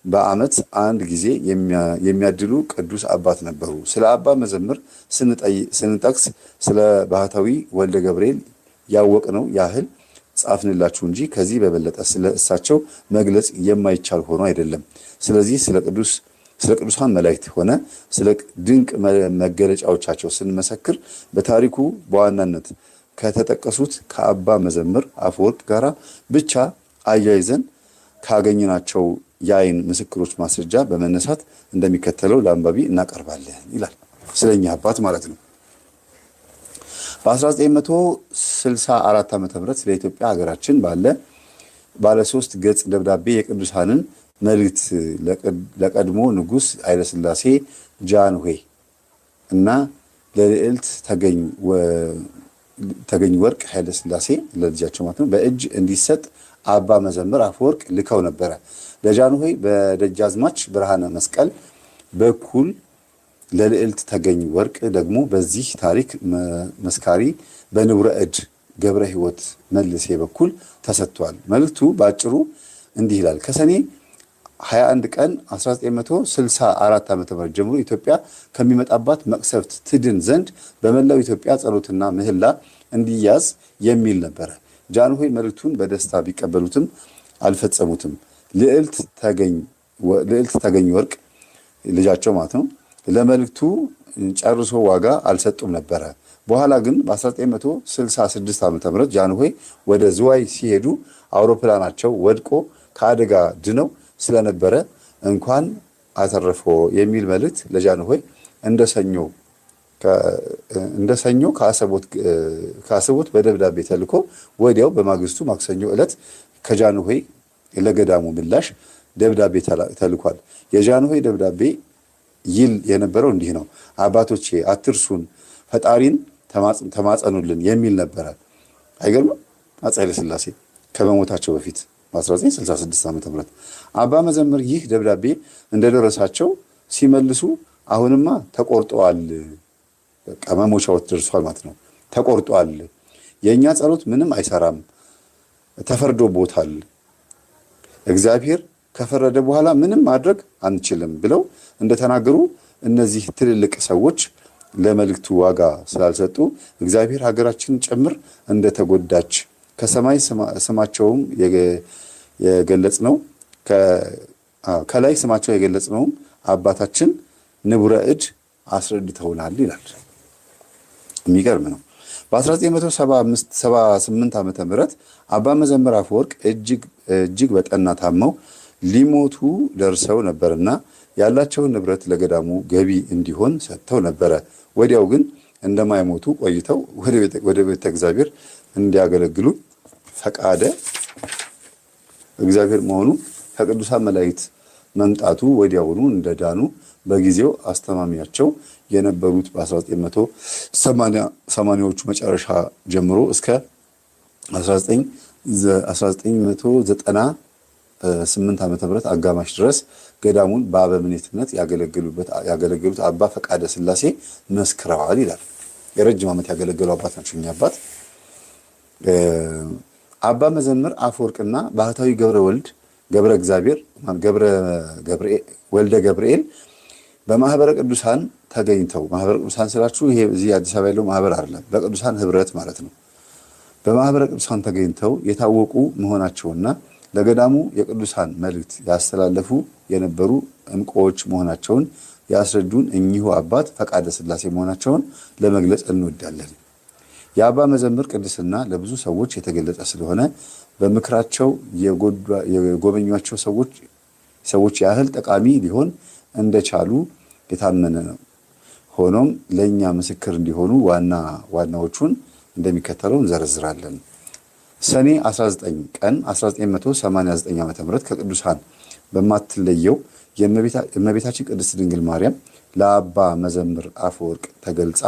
በዓመት አንድ ጊዜ የሚያድሉ ቅዱስ አባት ነበሩ። ስለ አባ መዘምር ስንጠቅስ ስለ ባህታዊ ወልደ ገብርኤል ያወቅነው ያህል ጻፍንላችሁ እንጂ ከዚህ በበለጠ ስለ እሳቸው መግለጽ የማይቻል ሆኖ አይደለም። ስለዚህ ስለ ቅዱሳን መላእክት ሆነ ስለ ድንቅ መገለጫዎቻቸው ስንመሰክር በታሪኩ በዋናነት ከተጠቀሱት ከአባ መዘምር አፈወርቅ ጋራ ብቻ አያይዘን ካገኘናቸው የአይን ምስክሮች ማስረጃ በመነሳት እንደሚከተለው ለአንባቢ እናቀርባለን ይላል። ስለኛ አባት ማለት ነው። በ1964 ዓ.ም ስለ ኢትዮጵያ ሀገራችን ባለ 3 ገጽ ደብዳቤ የቅዱሳንን መልእክት ለቀድሞ ንጉሥ ኃይለሥላሴ ጃንሆይ እና ለልዕልት ተገኝ ወርቅ ኃይለሥላሴ ለልጃቸው ማለት ነው በእጅ እንዲሰጥ አባ መዘምር አፈወርቅ ልከው ነበረ። ለጃንሆይ በደጃዝማች ብርሃነ መስቀል በኩል ለልዕልት ተገኝ ወርቅ ደግሞ በዚህ ታሪክ መስካሪ በንቡረ እድ ገብረ ሕይወት መልሴ በኩል ተሰጥቷል። መልእክቱ በአጭሩ እንዲህ ይላል። ከሰኔ 21 ቀን 1964 ዓ.ም ጀምሮ ኢትዮጵያ ከሚመጣባት መቅሰፍት ትድን ዘንድ በመላው ኢትዮጵያ ጸሎትና ምህላ እንዲያዝ የሚል ነበረ። ጃንሆይ መልእክቱን በደስታ ቢቀበሉትም አልፈጸሙትም። ልዕልት ተገኝ ወርቅ ልጃቸው ማለት ነው ለመልእክቱ ጨርሶ ዋጋ አልሰጡም ነበረ። በኋላ ግን በ1966 ዓ.ም ጃንሆይ ወደ ዝዋይ ሲሄዱ አውሮፕላናቸው ወድቆ ከአደጋ ድነው ስለነበረ እንኳን አተረፈው የሚል መልእክት ለጃንሆይ እንደሰኞ ከአሰቦት በደብዳቤ ተልኮ ወዲያው በማግስቱ ማክሰኞ ዕለት ከጃንሆይ ለገዳሙ ምላሽ ደብዳቤ ተልኳል። የጃንሆይ ደብዳቤ ይል የነበረው እንዲህ ነው። አባቶቼ አትርሱን፣ ፈጣሪን ተማጸኑልን የሚል ነበረ። አይገርምም? አፄ ኃይለ ሥላሴ ከመሞታቸው በፊት በ1966 ዓ.ም አባ መዘምር ይህ ደብዳቤ እንደደረሳቸው ሲመልሱ አሁንማ ተቆርጧል፣ በቃ መሞቻው ደርሷል ማለት ነው። ተቆርጧል፣ የእኛ ጸሎት ምንም አይሰራም፣ ተፈርዶቦታል፣ እግዚአብሔር ከፈረደ በኋላ ምንም ማድረግ አንችልም ብለው እንደተናገሩ እነዚህ ትልልቅ ሰዎች ለመልእክቱ ዋጋ ስላልሰጡ እግዚአብሔር ሀገራችንን ጭምር እንደተጎዳች ከሰማይ ስማቸውም የገለጽ ነው ከላይ ስማቸው የገለጽ ነው አባታችን ንቡረ እድ አስረድተውናል ይላል። የሚገርም ነው። በ1978 ዓመተ ምህረት አባ መዘምር አፈወርቅ እጅግ በጠና ታመው ሊሞቱ ደርሰው ነበርና ያላቸውን ንብረት ለገዳሙ ገቢ እንዲሆን ሰጥተው ነበረ። ወዲያው ግን እንደማይሞቱ ቆይተው ወደ ቤተ እግዚአብሔር እንዲያገለግሉ ፈቃደ እግዚአብሔር መሆኑ ከቅዱሳን መላእክት መምጣቱ ወዲያውኑ እንደዳኑ በጊዜው አስተማሚያቸው የነበሩት በ1980ዎቹ መጨረሻ ጀምሮ እስከ 1998 ዓመተ ምህረት አጋማሽ ድረስ ገዳሙን በአበምኔትነት ያገለገሉት አባ ፈቃደ ሥላሴ መስክረዋል ይላል። የረጅም ዓመት ያገለገሉ አባት ናቸው። እኛ አባት አባ መዘምር አፈወርቅና ባህታዊ ወልደ ገብርኤል በማህበረ ቅዱሳን ተገኝተው፣ ማህበረ ቅዱሳን ስላችሁ ይሄ እዚህ አዲስ አበባ ያለው ማህበር አይደለም፣ በቅዱሳን ህብረት ማለት ነው። በማህበረ ቅዱሳን ተገኝተው የታወቁ መሆናቸውና ለገዳሙ የቅዱሳን መልእክት ያስተላለፉ የነበሩ እንቁዎች መሆናቸውን ያስረዱን እኚሁ አባት ፈቃደ ሥላሴ መሆናቸውን ለመግለጽ እንወዳለን። የአባ መዘምር ቅድስና ለብዙ ሰዎች የተገለጸ ስለሆነ በምክራቸው የጎበኟቸው ሰዎች ያህል ጠቃሚ ሊሆን እንደቻሉ የታመነ ነው። ሆኖም ለእኛ ምስክር እንዲሆኑ ዋናዎቹን እንደሚከተለው እንዘረዝራለን። ሰኔ 19 ቀን 1989 ዓ.ም ከቅዱሳን በማትለየው የእመቤታችን ቅድስት ድንግል ማርያም ለአባ መዘምር አፈወርቅ ተገልጻ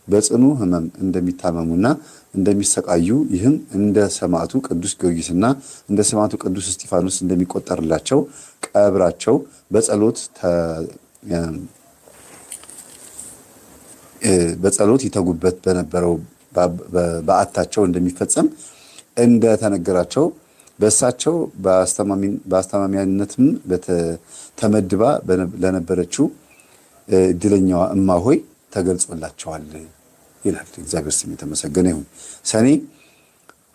በጽኑ ሕመም እንደሚታመሙና እንደሚሰቃዩ ይህም እንደ ሰማዕቱ ቅዱስ ጊዮርጊስና እንደ ሰማዕቱ ቅዱስ እስጢፋኖስ እንደሚቆጠርላቸው ቀብራቸው በጸሎት ይተጉበት በነበረው በዓታቸው እንደሚፈጸም እንደተነገራቸው በእሳቸው በአስተማሚያነትም ተመድባ ለነበረችው እድለኛዋ እማሆይ ተገልጾላቸዋል ይላል። እግዚአብሔር ስም የተመሰገነ ይሁን። ሰኔ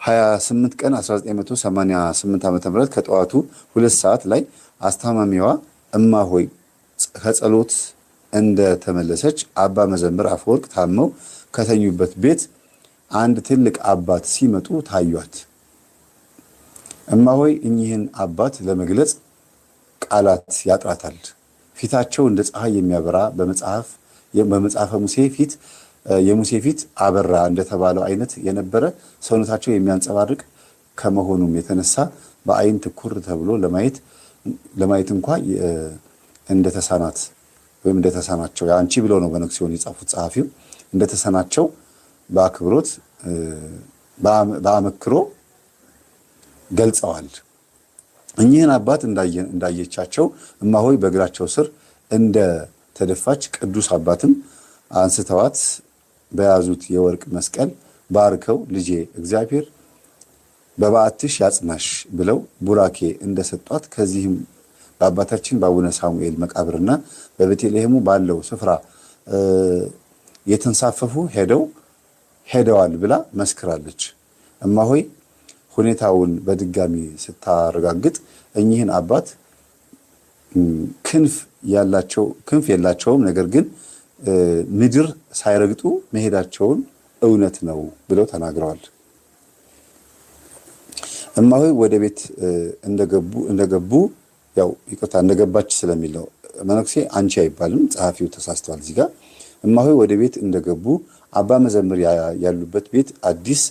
28 ቀን 1988 ዓ.ም ከጠዋቱ 2 ሰዓት ላይ አስተማሚዋ እማሆይ ከጸሎት እንደተመለሰች አባ መዘምር አፈወርቅ ታመው ከተኙበት ቤት አንድ ትልቅ አባት ሲመጡ ታዩት። እማሆይ እኚህን አባት ለመግለጽ ቃላት ያጥራታል። ፊታቸው እንደ ፀሐይ የሚያበራ በመጽሐፈ ሙሴ ፊት የሙሴ ፊት አበራ እንደተባለው አይነት የነበረ ሰውነታቸው የሚያንጸባርቅ ከመሆኑም የተነሳ በአይን ትኩር ተብሎ ለማየት እንኳ እንደተሳናት ወይም እንደተሳናቸው አንቺ ብለው ነው በነክሲዮን የጻፉት ጸሐፊው እንደተሳናቸው በአክብሮት በአመክሮ ገልጸዋል። እኚህን አባት እንዳየቻቸው እማሆይ በእግራቸው ስር እንደ ተደፋች። ቅዱስ አባትም አንስተዋት በያዙት የወርቅ መስቀል ባርከው ልጄ እግዚአብሔር በበዓትሽ ያጽናሽ ብለው ቡራኬ እንደሰጧት ከዚህም በአባታችን በአቡነ ሳሙኤል መቃብርና በቤተልሔሙ ባለው ስፍራ የተንሳፈፉ ሄደዋል ብላ መስክራለች። እማሆይ ሁኔታውን በድጋሚ ስታረጋግጥ እኚህን አባት ክንፍ የላቸውም፣ ነገር ግን ምድር ሳይረግጡ መሄዳቸውን እውነት ነው ብለው ተናግረዋል። እማሆይ ወደ ቤት እንደገቡ ያው ይቅርታ እንደገባች ስለሚል ነው። መነኩሴ አንቺ አይባልም፣ ጸሐፊው ተሳስተዋል እዚህ ጋር። እማሆይ ወደ ቤት እንደገቡ አባ መዘምር ያሉበት ቤት አዲስ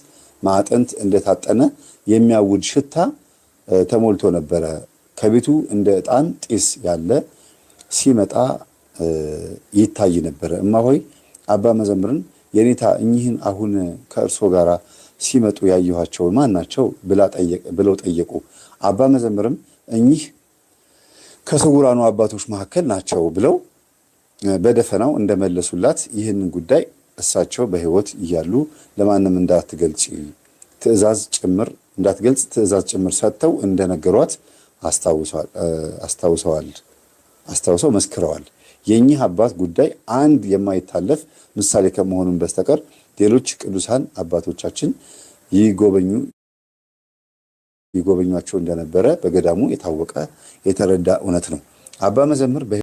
ማዕጠንት እንደታጠነ የሚያውድ ሽታ ተሞልቶ ነበረ። ከቤቱ እንደ ዕጣን ጢስ ያለ ሲመጣ ይታይ ነበረ። እማሆይ አባ መዘምርን የኔታ እኚህን አሁን ከእርሶ ጋር ሲመጡ ያየኋቸው ማን ናቸው ብለው ጠየቁ። አባ መዘምርም እኚህ ከስውራኑ አባቶች መካከል ናቸው ብለው በደፈናው እንደመለሱላት ይህንን ጉዳይ እሳቸው በሕይወት እያሉ ለማንም እንዳትገልጽ ትእዛዝ ጭምር ሰጥተው እንደነገሯት አስታውሰው መስክረዋል። የእኚህ አባት ጉዳይ አንድ የማይታለፍ ምሳሌ ከመሆኑን በስተቀር ሌሎች ቅዱሳን አባቶቻችን ይጎበኟቸው እንደነበረ በገዳሙ የታወቀ የተረዳ እውነት ነው። አባ መዘምር